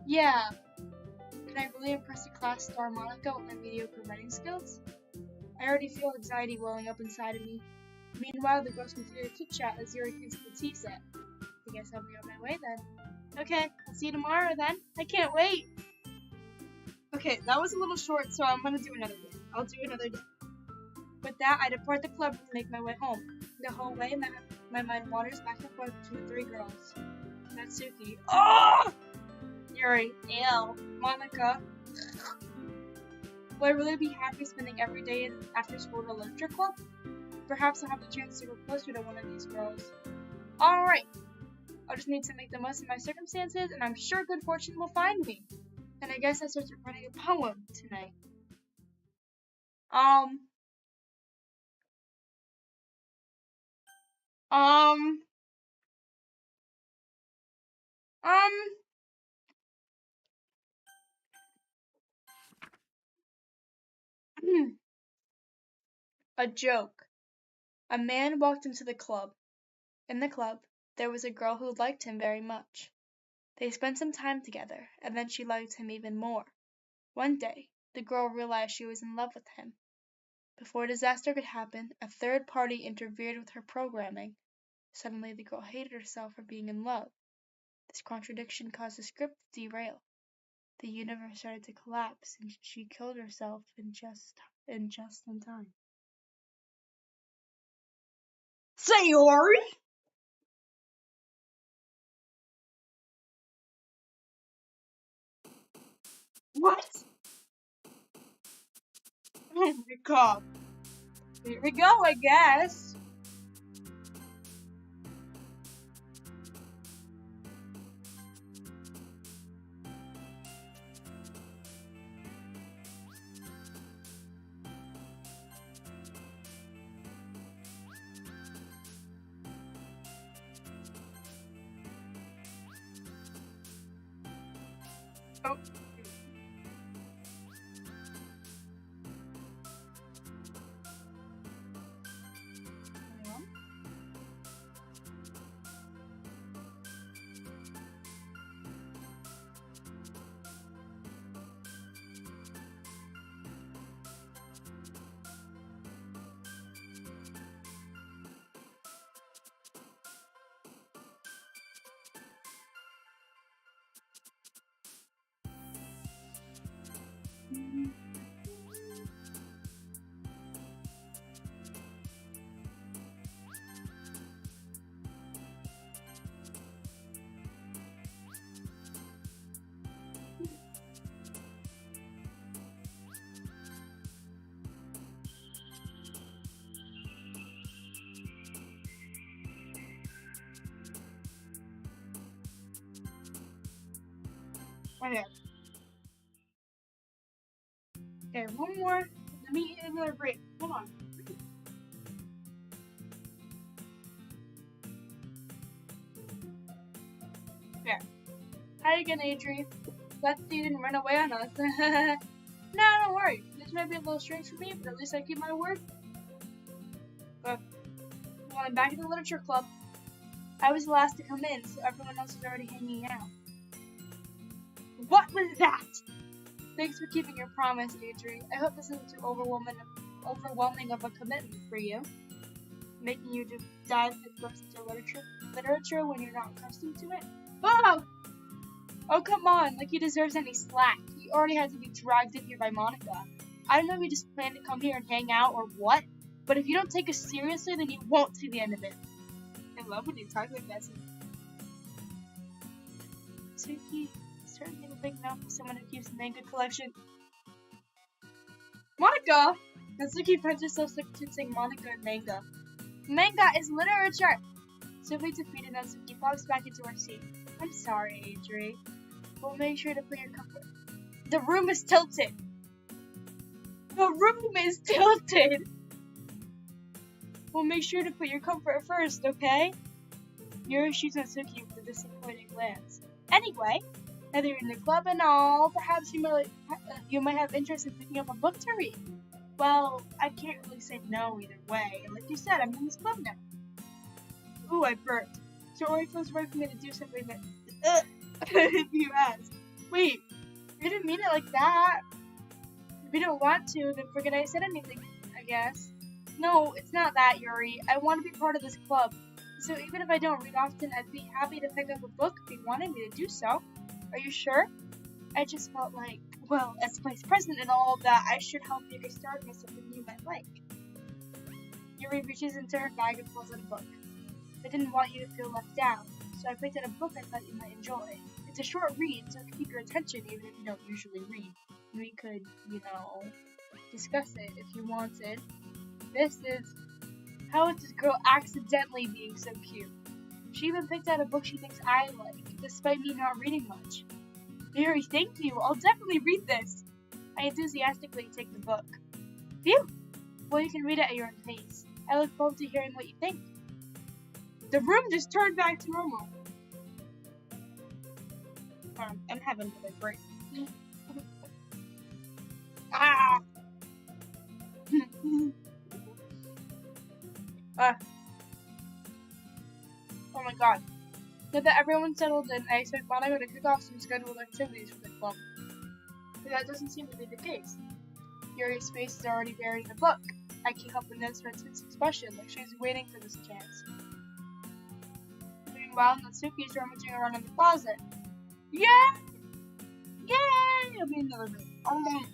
Yeah. Can I really impress the class star Monika with my mediocre writing skills? I already feel anxiety welling up inside of me. Meanwhile, the girls continue to chit-chat as Yuri cleans the tea set. I guess I'll be on my way then. Okay, I'll see you tomorrow then. I can't wait! Okay, that was a little short, so I'm gonna do another day. I'll do another day. With that, I depart the club to make my way home. The whole way, my mind wanders back and forth between 3 girls. Natsuki. Oh! Yuri. Ew. Monica. Will I really be happy spending every day in after-school literature club? Perhaps I'll have the chance to go closer to one of these girls. Alright. I'll just need to make the most of my circumstances, and I'm sure good fortune will find me. And I guess I start writing a poem tonight. A joke. A man walked into the club. In the club, there was a girl who liked him very much. They spent some time together, and then she liked him even more. One day, the girl realized she was in love with him. Before disaster could happen, a third party interfered with her programming. Suddenly, the girl hated herself for being in love. This contradiction caused the script to derail. The universe started to collapse, and she killed herself in just in time. Sayori? What? Oh my god. Here we go, I guess. Oh. Okay. Okay, one more. Let me get another break. Hold on. There. Hi again, Adri. Glad that you didn't run away on us. No, don't worry. This might be a little strange for me, but at least I keep my word. Well, I'm back at the literature club. I was the last to come in, so everyone else was already hanging out. What was that? Thanks for keeping your promise, Adri. I hope this isn't too overwhelming of a commitment for you, making you just dive headfirst into literature when you're not accustomed to it. Oh! Oh, come on, like he deserves any slack. He already had to be dragged in here by Monica. I don't know if you just planned to come here and hang out or what, but if you don't take us seriously, then you won't see the end of it. I love when you talk like that. Suki, certainly a big mouth for someone who keeps a manga collection. Monica! Natsuki finds herself substituting Monica and manga. Manga is literature! Simply defeated, Natsuki falls back into her seat. I'm sorry, Adri. We'll make sure to put your comfort. The room is tilted! The room is tilted! We'll make sure to put your comfort first, okay? Yuri shoots Natsuki with a disappointed glance. Anyway, now that you're in the club and all, perhaps you might have interest in picking up a book to read. Well, I can't really say no either way. Like you said, I'm in this club now. Ooh, I burped. So it already feels right for me to do something that if you ask. Wait, you didn't mean it like that. If you don't want to, then forget I said anything, I guess. No, it's not that, Yuri. I want to be part of this club. So even if I don't read often, I'd be happy to pick up a book if you wanted me to do so. Are you sure? I just felt like Well, as vice president and all of that, I should help you get started with something you might like. Yuri reaches into her bag and pulls out a book. I didn't want you to feel left down, so I picked out a book I thought you might enjoy. It's a short read, so it can keep your attention even if you don't usually read. We could, discuss it if you wanted. This is How Is This Girl Accidentally Being So Cute? She even picked out a book she thinks I like, despite me not reading much. Mary, thank you. I'll definitely read this. I enthusiastically take the book. Phew! Well, you can read it at your own pace. I look forward to hearing what you think. The room just turned back to normal. I'm having another break. Ah! Oh my god. Now that everyone's settled in, I expect Monica to kick off some scheduled activities for the club. But that doesn't seem to be the case. Yuri's face is already buried in the book. I can't help but notice her tense expression, like she's waiting for this chance. Meanwhile, Natsuki is rummaging around in the closet. Yay! Yay! I'll be another bit. Okay.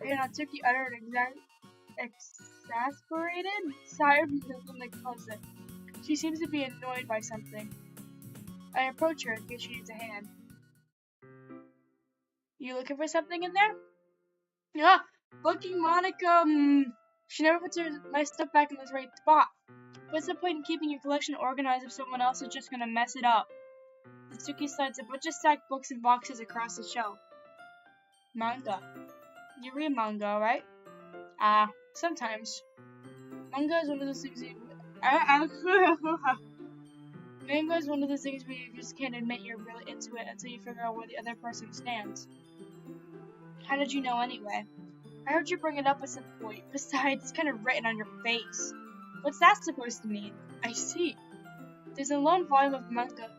Natsuki uttered exasperated sigh from the closet. She seems to be annoyed by something. I approach her in case she needs a hand. You looking for something in there? Yeah, looking Monica. She never puts my stuff back in the right spot. What's the point in keeping your collection organized if someone else is just gonna mess it up? Natsuki slides a bunch of stacked books and boxes across the shelf. Manga. You read manga, right? Sometimes. Manga is one of those things Manga is one of those things where you just can't admit you're really into it until you figure out where the other person stands. How did you know anyway? I heard you bring it up at some point. Besides, it's kind of written on your face. What's that supposed to mean? I see. There's a lone volume of manga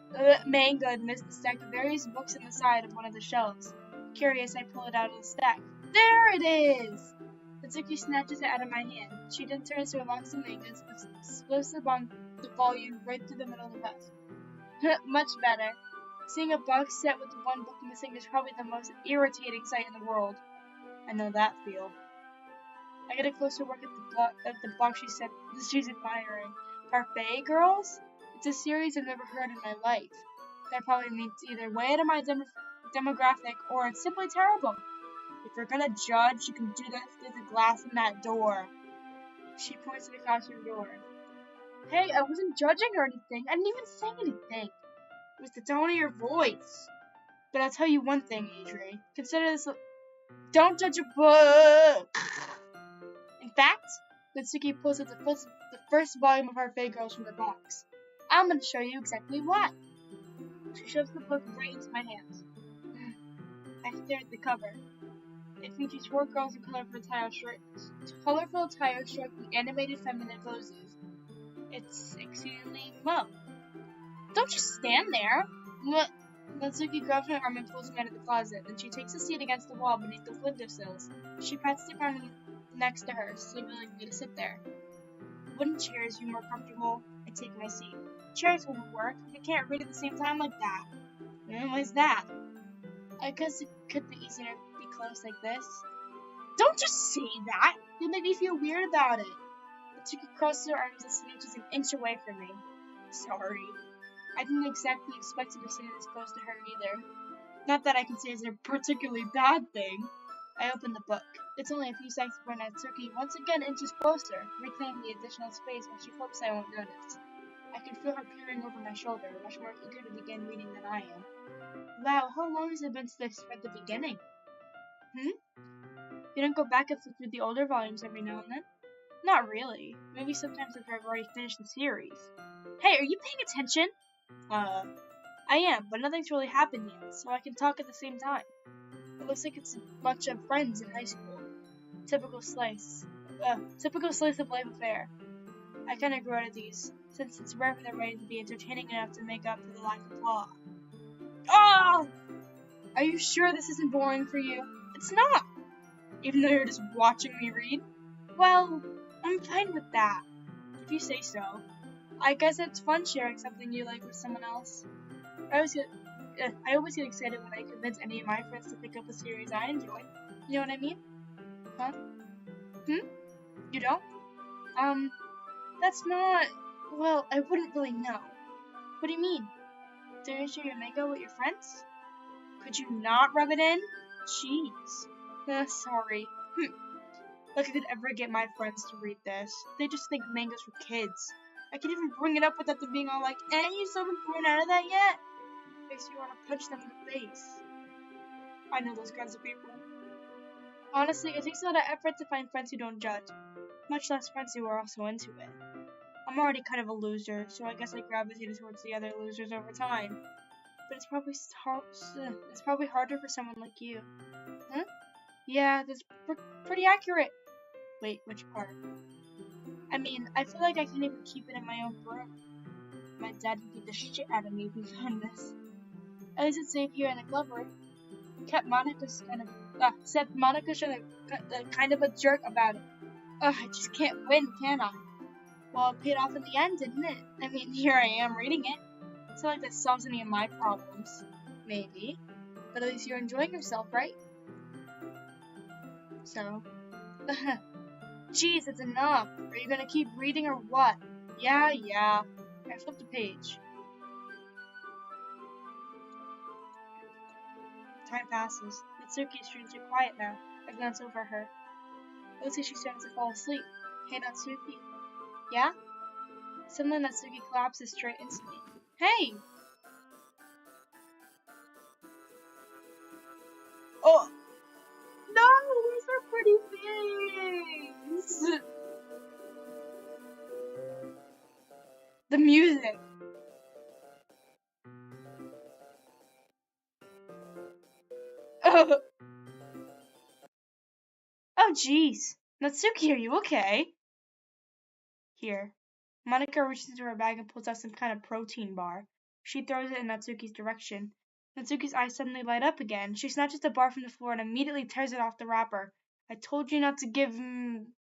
amidst the stack of various books on the side of one of the shelves. Curious, I pull it out of the stack. There it is! Natsuki snatches it out of my hand. She then turns to a box of mangas, but splits the volume right through the middle of the box. Much better. Seeing a box set with one book missing is probably the most irritating sight in the world. I know that feel. I get a closer look at the box she's admiring. Parfait Girls? It's a series I've never heard in my life. That probably means either way into my demographic or it's simply terrible. If you're gonna judge, you can do that through the glass in that door. She points to the classroom door. Hey, I wasn't judging or anything. I didn't even say anything. It was the tone of your voice. But I'll tell you one thing, Adri. Consider this don't judge a book! In fact, Natsuki pulls out the first volume of Parfait Girls from the box. I'm gonna show you exactly why. She shoves the book right into my hands. I stare at the cover. It features 4 girls in colorful attire striking animated feminine poses. It's exceedingly low. Don't just stand there! Natsuki grabs my arm and pulls me out of the closet, then she takes a seat against the wall beneath the windowsills. She pats the ground next to her, signaling me to sit there. Wooden chairs be more comfortable. I take my seat. Chairs won't work. I can't read at the same time like that. Why's that? I guess it could be easier to be close like this. Don't just say that! You'll make me feel weird about it. Natsuki crosses her arms and snatches an inch away from me. Sorry. I didn't exactly expect to be sitting this close to her either. Not that I can say it's a particularly bad thing. I open the book. It's only a few seconds before Natsuki once again inches closer, reclaiming the additional space which she hopes I won't notice. I can feel her peering over my shoulder, much more eager to begin reading than I am. Wow, how long has it been since I read the beginning? You don't go back and flip through the older volumes every now and then? Not really. Maybe sometimes after I've already finished the series. Hey, are you paying attention? I am, but nothing's really happened yet, so I can talk at the same time. It looks like it's a bunch of friends in high school. Typical slice of life affair. I kinda grew out of these, since it's rare for the writing to be entertaining enough to make up for the lack of plot. Oh! Are you sure this isn't boring for you? It's not! Even though you're just watching me read? Well, I'm fine with that, if you say so. I guess it's fun sharing something you like with someone else. I always get excited when I convince any of my friends to pick up a series I enjoy. You know what I mean? Huh? You don't? That's not... Well, I wouldn't really know. What do you mean? Do you share your mango with your friends? Could you not rub it in? Jeez. Sorry. Like I could ever get my friends to read this. They just think mango's for kids. I can't even bring it up without them being all like, you still haven't grown out of that yet? Makes you want to punch them in the face. I know those kinds of people. Honestly, it takes a lot of effort to find friends who don't judge. Much less friends who are also into it. I'm already kind of a loser, so I guess I gravitated towards the other losers over time. But it's probably harder for someone like you. Huh? Yeah, that's pretty accurate. Wait, which part? I mean, I feel like I can't even keep it in my own room. My dad would beat the shit out of me if he found this. At least it's safe here in the cupboard. Said Monica's kind of a jerk about it. I just can't win, can I? Well, it paid off in the end, didn't it? I mean, here I am reading it. It's not like that solves any of my problems. Maybe. But at least you're enjoying yourself, right? So. Jeez, it's enough. Are you gonna keep reading or what? Yeah. I flipped a page. Time passes. Mitsuki is strangely quiet now. I glance over her. It looks like she's starting to fall asleep. Hey, Natsuki. Yeah? Suddenly Natsuki collapses straight into me. Hey! Oh! No! Where's her pretty face? The music. Oh, jeez. Natsuki, are you okay? Here. Monica reaches into her bag and pulls out some kind of protein bar. She throws it in Natsuki's direction. Natsuki's eyes suddenly light up again. She snatches the bar from the floor and immediately tears it off the wrapper. I told you not to give him...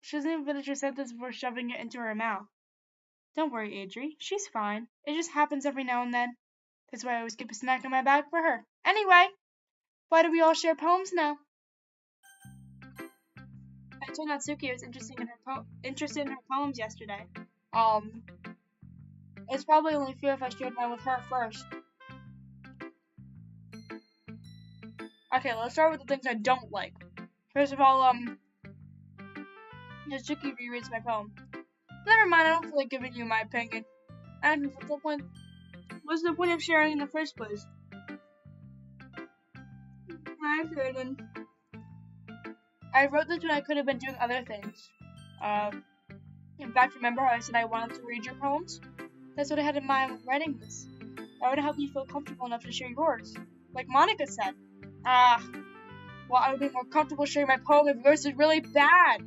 She doesn't even finish her sentence before shoving it into her mouth. Don't worry, Adri. She's fine. It just happens every now and then. That's why I always keep a snack in my bag for her. Anyway, why do we all share poems now? I told Natsuki I was interested in her poems yesterday. It's probably only fair if I shared mine with her first. Okay, let's start with the things I don't like. First of all, Natsuki rereads my poem. Never mind, I don't feel like giving you my opinion. And what's the point of sharing in the first place? Okay, then. I wrote this when I could have been doing other things. In fact, remember how I said I wanted to read your poems? That's what I had in mind when writing this. I would help you feel comfortable enough to share yours. Like Monica said. Well, I would be more comfortable sharing my poem if yours is really bad.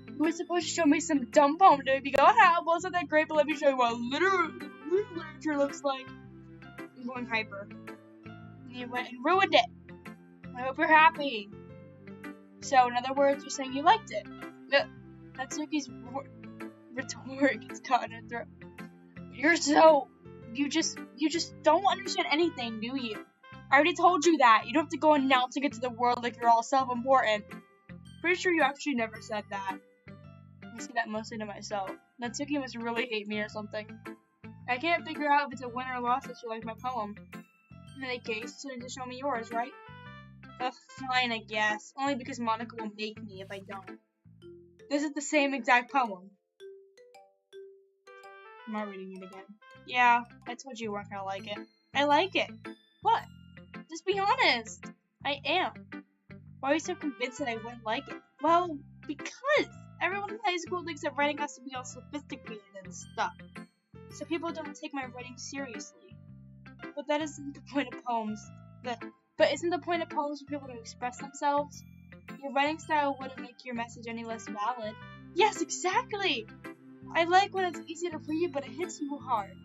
You were supposed to show me some dumb poem to make me go, well, isn't that great, but let me show you what literature looks like. I'm going hyper. And you went and ruined it. I hope you're happy. So, in other words, you're saying you liked it. Natsuki's rhetoric gets caught in her throat. You just don't understand anything, do you? I already told you that. You don't have to go announcing it to the world like you're all self-important. Pretty sure you actually never said that. I say that mostly to myself. Natsuki must really hate me or something. I can't figure out if it's a win or loss that she liked my poem. In any case, you need to show me yours, right? Fine, I guess. Only because Monica will make me if I don't. This is the same exact poem. I'm not reading it again. Yeah, I told you weren't gonna like it. I like it. What? Just be honest. I am. Why are you so convinced that I wouldn't like it? Well, because everyone in high school thinks that writing has to be all sophisticated and stuff. So people don't take my writing seriously. But that isn't the point of poems. But isn't the point of poems for people to express themselves? Your writing style wouldn't make your message any less valid. Yes, exactly! I like when it's easy to read, but it hits you hard.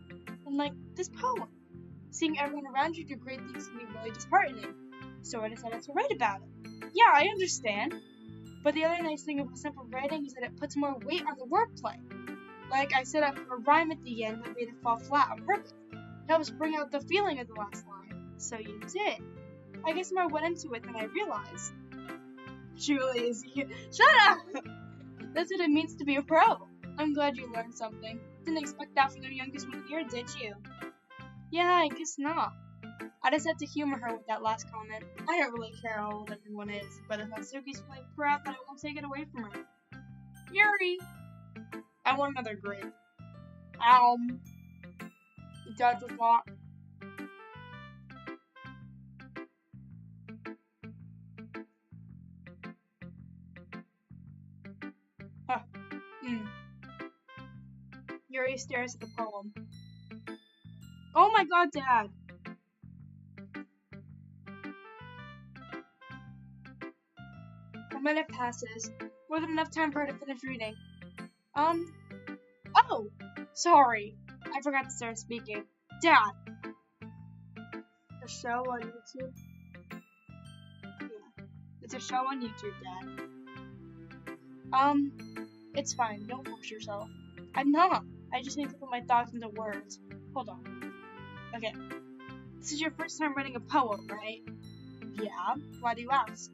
And like this poem. Seeing everyone around you do great things can be really disheartening. So I decided to write about it. Yeah, I understand. But the other nice thing about simple writing is that it puts more weight on the wordplay. Like I set up a rhyme at the end that made it fall flat on purpose. It helps bring out the feeling of the last line. So you did. I guess more went into it than I realized. Julie is here. Shut up! That's what it means to be a pro. I'm glad you learned something. Didn't expect that from the youngest one here, did you? Yeah, I guess not. I just had to humor her with that last comment. I don't really care how old everyone is, but if Natsuki's feeling proud, then I won't take it away from her. Yuri! I want another grape. Judge was not. Huh. Yuri stares at the poem. Oh my god, Dad! A minute passes. More than enough time for her to finish reading. Oh! Sorry. I forgot to start speaking. Dad! A show on YouTube? Yeah. It's a show on YouTube, Dad. It's fine. Don't force yourself. I'm not. I just need to put my thoughts into words. Hold on. Okay. This is your first time writing a poem, right? Yeah. Why do you ask?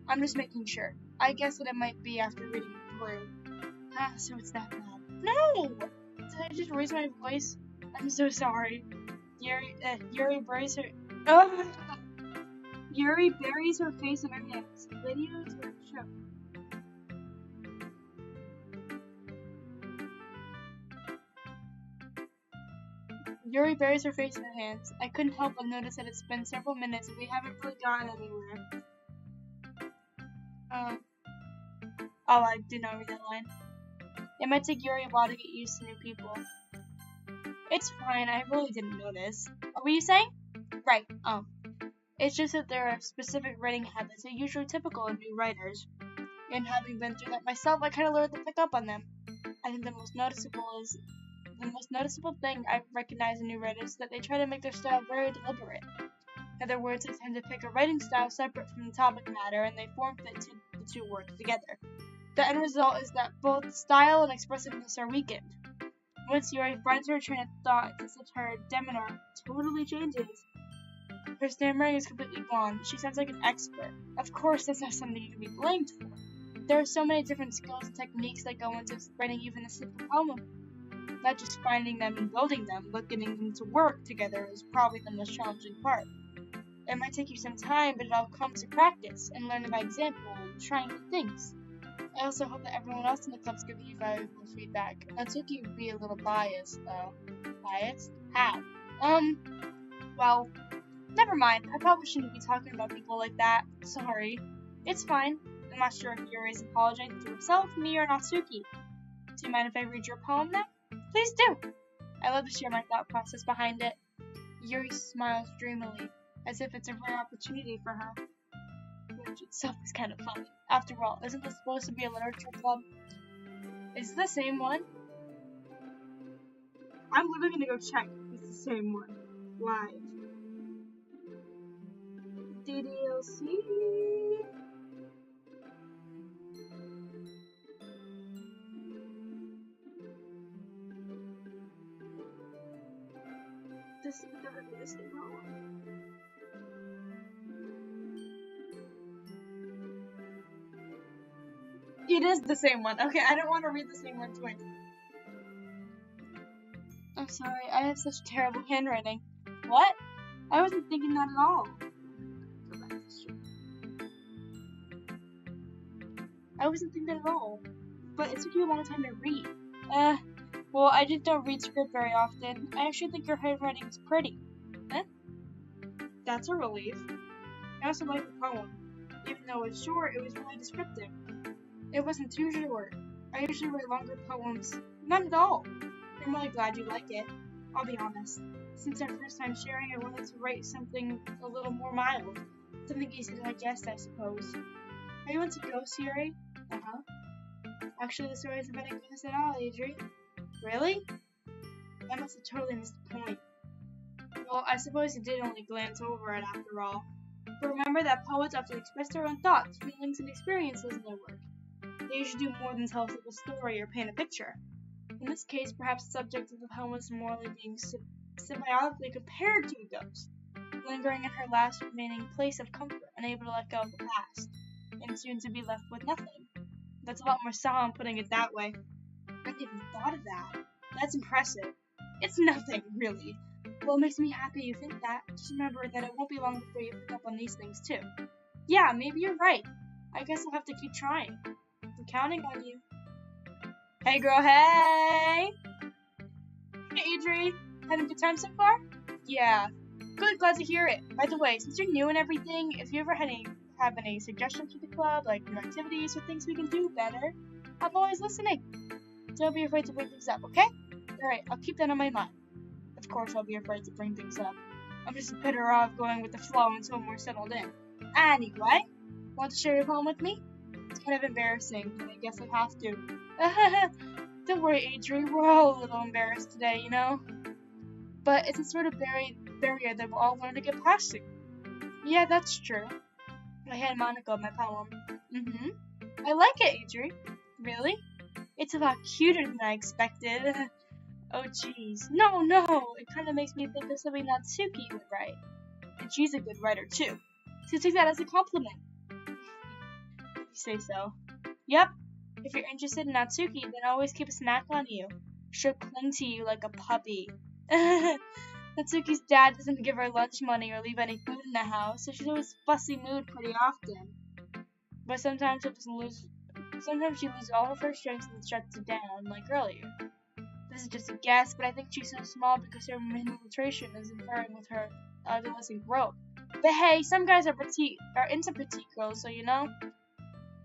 I'm just making sure. I guess that it might be after reading it through. So it's that bad. No! Did I just raise my voice? I'm so sorry. Yuri buries her. Yuri buries her face in her hands. Videos or show? Yuri buries her face in her hands. I couldn't help but notice that it's been several minutes and we haven't really gotten anywhere. Oh, I did not read that line. It might take Yuri a while to get used to new people. It's fine, I really didn't notice. What were you saying? Right, it's just that there are specific writing habits that are usually typical in new writers. And having been through that myself, I kind of learned to pick up on them. I think the most noticeable thing I recognize in new writers is that they try to make their style very deliberate. In other words, they tend to pick a writing style separate from the topic matter, and they form the two work together. The end result is that both style and expressiveness are weakened. Once Yuri finds her train of thought, her demeanor totally changes. Her stammering is completely gone. She sounds like an expert. Of course, that's not something you can be blamed for. There are so many different skills and techniques that go into writing even a simple poem. Not just finding them and building them, but getting them to work together is probably the most challenging part. It might take you some time, but it all comes to practice and learning by example and trying new things. I also hope that everyone else in the club's giving you valuable feedback. Natsuki would be a little biased, though. Biased? How? Well, never mind. I probably shouldn't be talking about people like that. Sorry. It's fine. I'm not sure if Yuri is apologizing to herself, me, or Natsuki. Do you mind if I read your poem now? Please do! I love to share my thought process behind it. Yuri smiles dreamily, as if it's a rare opportunity for her. Which itself is kind of funny. After all, isn't this supposed to be a literature club? Is it the same one? I'm literally gonna go check if it's the same one. Live. Ddlc. This is gonna be the same one. It is the same one. Okay, I don't want to read the same one twice. I'm sorry, I have such terrible handwriting. What? I wasn't thinking that at all. Go back to the street. I wasn't thinking that at all. But it took you a long time to read. Well, I just don't read script very often. I actually think your handwriting is pretty. Huh? That's a relief. I also like the poem. Even though it's short, it was really descriptive. It wasn't too short. I usually write longer poems. Not at all. I'm really glad you like it. I'll be honest. Since our first time sharing, I wanted to write something a little more mild. Something easy to digest, I suppose. Are you into ghosts, Yuri? Uh-huh. Actually, the story isn't about a ghost at all, Adri. Really? I must have totally missed the point. Well, I suppose you did only glance over it after all. But remember that poets often express their own thoughts, feelings, and experiences in their work. they usually do more than tell us a little story or paint a picture. In this case, perhaps the subject of the poem was morally being symbiotically compared to a ghost, lingering in her last remaining place of comfort, unable to let go of the past, and soon to be left with nothing. That's a lot more solemn putting it that way. I hadn't even thought of that. That's impressive. It's nothing, really. Well, it makes me happy you think that. Just remember that it won't be long before you pick up on these things, too. Yeah, maybe you're right. I guess I'll have to keep trying. I'm counting on you. Hey, girl, hey! Hey, Adri. Having a good time so far? Yeah. Good, glad to hear it. By the way, since you're new and everything, if you ever have any suggestions for the club, like new activities or things we can do better, I'm always listening. Don't be afraid to bring things up, okay? Alright, I'll keep that on my mind. Of course I'll be afraid to bring things up. I'm just better off going with the flow until we're settled in. Anyway, want to share your poem with me? It's kind of embarrassing, but I guess I have to. Don't worry, Adri, we're all a little embarrassed today, you know? But it's a sort of barrier that we'll all learn to get past it. Yeah, that's true. I hand Monica my poem. I like it, Adri. Really? It's a lot cuter than I expected. Oh, jeez. No. It kind of makes me think of something Natsuki would write. And she's a good writer, too. So take that as a compliment. If you say so. Yep. If you're interested in Natsuki, then always keep a snack on you. She'll cling to you like a puppy. Natsuki's dad doesn't give her lunch money or leave any food in the house, so she's always fussy mood pretty often. But sometimes she loses all of her strength and shuts it down, like earlier. This is just a guess, but I think she's so small because her nutrition is interfering with her adolescent growth. But hey, some guys are into petite girls, so you know.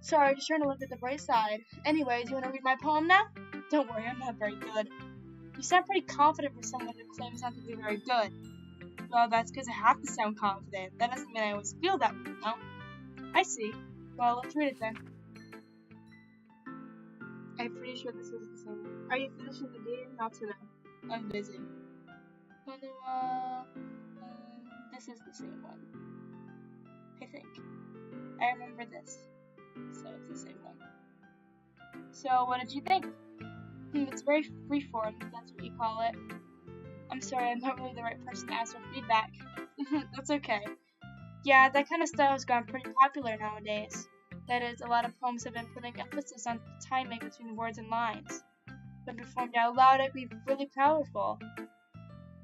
Sorry, just trying to look at the bright side. Anyways, you want to read my poem now? Don't worry, I'm not very good. You sound pretty confident for someone who claims not to be very good. Well, that's because I have to sound confident. That doesn't mean I always feel that way, no? I see. Well, let's read it then. I'm pretty sure this is the same one. Are you finishing the game? Not today. I'm busy. This is the same one. I think. I remember this. So it's the same one. So, what did you think? It's very freeform, if that's what you call it. I'm sorry, I'm not really the right person to ask for feedback. That's okay. Yeah, that kind of style has gone pretty popular nowadays. That is, a lot of poems have been putting emphasis on timing between words and lines. When performed out loud, it'd be really powerful.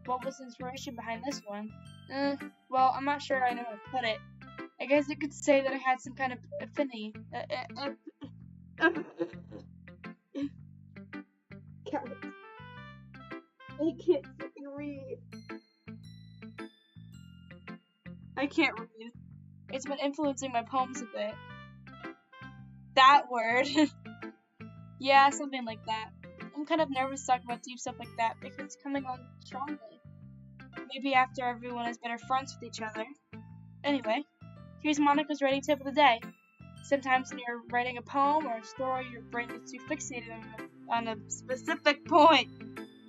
What was the inspiration behind this one? Well, I'm not sure I know how to put it. I guess you could say that I had some kind of affinity. I can't freaking read. I can't read. It's been influencing my poems a bit. That word. Yeah, something like that. I'm kind of nervous talking about deep stuff like that because it's coming on strongly. Maybe after everyone is better friends with each other. Anyway, here's Monica's writing tip of the day. Sometimes when you're writing a poem or a story, your brain gets too fixated on a specific point.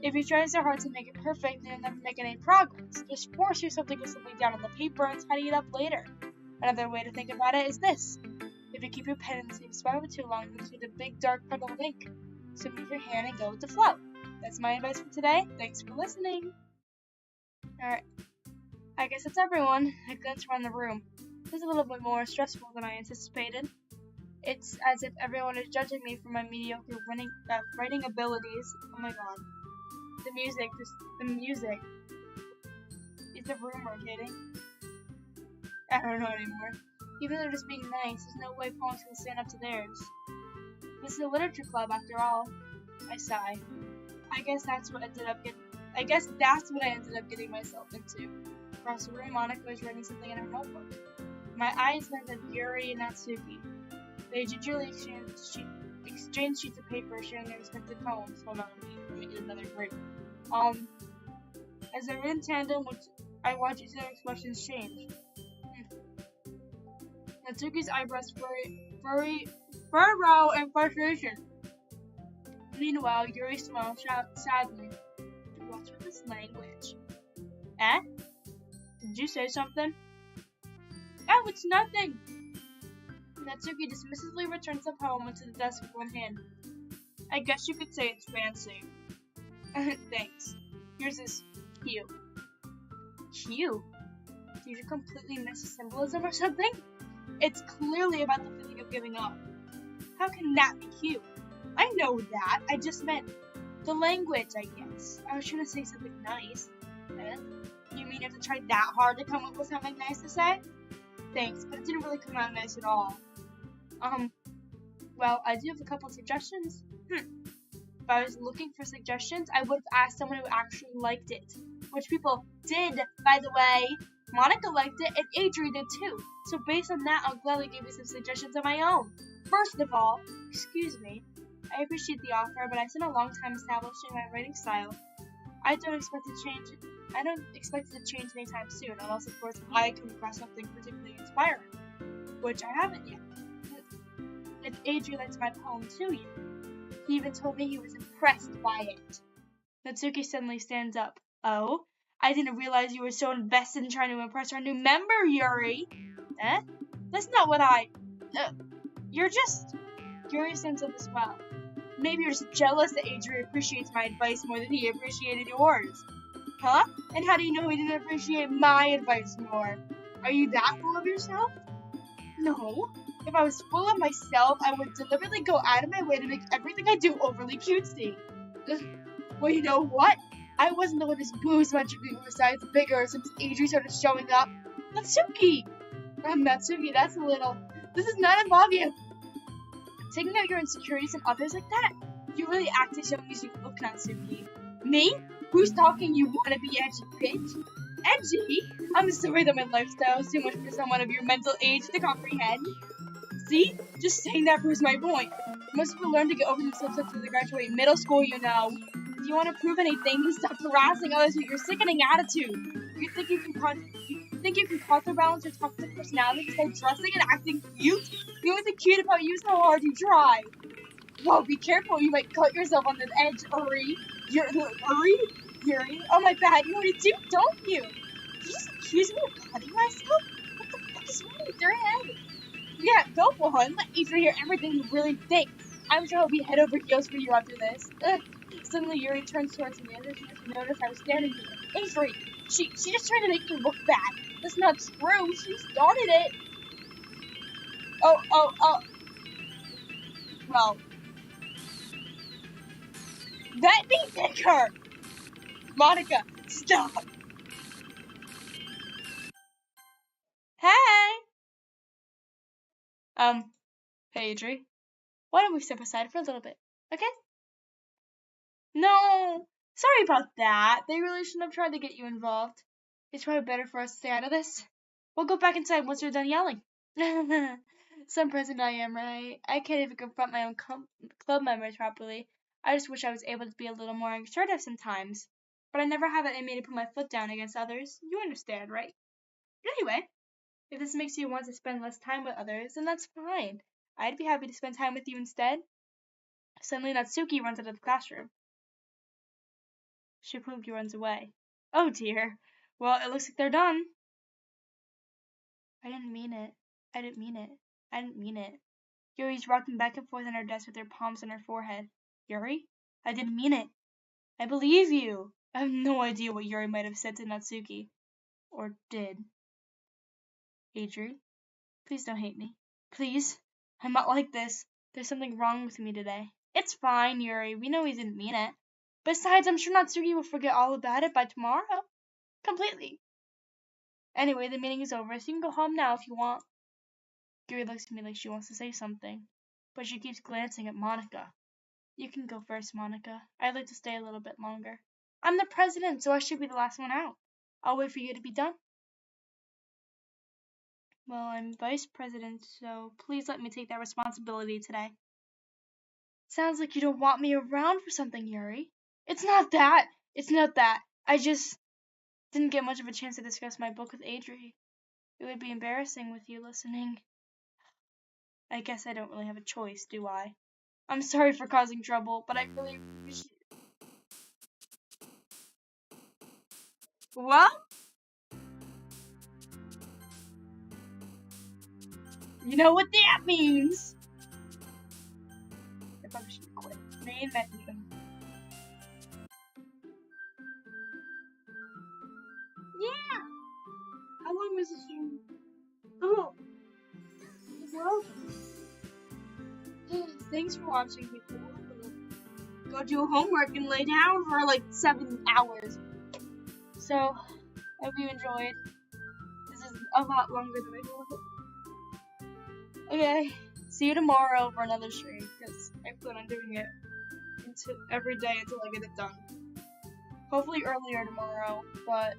If you try so hard to make it perfect, then you'll never make any progress. Just force yourself to get something down on the paper and tidy it up later. Another way to think about it is this. If you keep your pen in the same spot for too long, you'll see the big dark puddle of ink. So move your hand and go with the flow. That's my advice for today. Thanks for listening. Alright. I guess that's everyone. I glanced around the room. This is a little bit more stressful than I anticipated. It's as if everyone is judging me for my mediocre writing abilities. Oh my god. The music. Is the room rotating? I don't know anymore. Even though they're just being nice, there's no way poems can stand up to theirs. This is a literature club after all. I sigh. I guess that's what I ended up getting myself into. Across the room, Monica was writing something in her notebook. My eyes met on Yuri and Natsuki. They gingerly exchanged sheets of paper, sharing their respective poems. Hold on, let me get another break. As they were in tandem, I watched each other's expressions change. Natsuki's eyebrows furrow in frustration. Meanwhile, Yuri smiled sadly. What's with this language? Eh? Did you say something? Oh, it's nothing. Natsuki dismissively returns the poem to the desk with one hand. I guess you could say it's fancy. Thanks. Yours is cute. Cute? Did you completely miss the symbolism or something? It's clearly about the feeling of giving up. How can that be cute? I know that. I just meant the language, I guess. I was trying to say something nice. You mean you have to try that hard to come up with something nice to say? Thanks, but it didn't really come out nice at all. Well, I do have a couple of suggestions. If I was looking for suggestions, I would have asked someone who actually liked it. Which people did, by the way. Monica liked it, and Adri did too. So based on that, I'll gladly give you some suggestions of my own. First of all, excuse me, I appreciate the offer, but I spent a long time establishing my writing style. I don't expect it to change anytime soon, unless of course I come across something particularly inspiring, which I haven't yet. And Adri liked my poem too. He even told me he was impressed by it. Natsuki suddenly stands up. Oh? I didn't realize you were so invested in trying to impress our new member, Yuri. That's not what you're just... Yuri stands up as well. Maybe you're just jealous that Adri appreciates my advice more than he appreciated yours. Huh? And how do you know he didn't appreciate my advice more? Are you that full of yourself? No. If I was full of myself, I would deliberately go out of my way to make everything I do overly cutesy. Well, you know what? I wasn't the one who's boozed magically besides bigger since Adri started showing up. Natsuki! Natsuki, that's a little... This is not involve you. Taking out your insecurities and others like that? You really act as young as you look, Natsuki. Me? Who's talking you wanna be edgy bitch? Edgy? I'm sorry that my lifestyle is too much for someone of your mental age to comprehend. See? Just saying that proves my point. Most people learn to get over themselves after they graduate middle school, you know. If you want to prove anything, then stop harassing others with your sickening attitude. You think you can counterbalance your toxic personality by dressing and acting cute? The only thing cute about you is how hard you try. Whoa, be careful, you might cut yourself on the edge, Uri. Yuri? Oh my bad, you already do, don't you? Did you just accuse me of cutting myself? What the fuck is wrong with your head? Yeah, go for it. Let Adri hear everything you really think. I'm sure he'll be head over heels for you after this. Suddenly, Yuri turns towards me as if she just noticed I was staring at her. Adri, she just tried to make you look bad. That's not true. She started it. Oh. Well, let me pick her. Monica, stop. Hey. Hey, Adri. Why don't we step aside for a little bit, okay? No, sorry about that. They really shouldn't have tried to get you involved. It's probably better for us to stay out of this. We'll go back inside once you're done yelling. Some president I am, right? I can't even confront my own club members properly. I just wish I was able to be a little more assertive sometimes. But I never have it in me to put my foot down against others. You understand, right? Anyway, if this makes you want to spend less time with others, then that's fine. I'd be happy to spend time with you instead. Suddenly Natsuki runs out of the classroom. She quickly runs away. Oh dear. Well, it looks like they're done. I didn't mean it. I didn't mean it. Yuri's rocking back and forth on her desk with her palms on her forehead. Yuri? I didn't mean it. I believe you. I have no idea what Yuri might have said to Natsuki. Or did. Adri, please don't hate me. Please. I'm not like this. There's something wrong with me today. It's fine, Yuri. We know he didn't mean it. Besides, I'm sure Natsuki will forget all about it by tomorrow. Completely. Anyway, the meeting is over, so you can go home now if you want. Yuri looks at me like she wants to say something, but she keeps glancing at Monica. You can go first, Monica. I'd like to stay a little bit longer. I'm the president, so I should be the last one out. I'll wait for you to be done. Well, I'm vice president, so please let me take that responsibility today. Sounds like you don't want me around for something, Yuri. It's not that. I just didn't get much of a chance to discuss my book with Adri. It would be embarrassing with you listening. I guess I don't really have a choice, do I? I'm sorry for causing trouble, but I really appreciate it. What? You know what that means. I probably should quit. Main menu. Yeah! How long was this stream? Oh! Well, thanks for watching, people. Go do homework and lay down for like 7 hours. So, I hope you enjoyed. This is a lot longer than I thought. Okay, see you tomorrow for another stream, because I plan on doing it every day until I get it done. Hopefully earlier tomorrow, but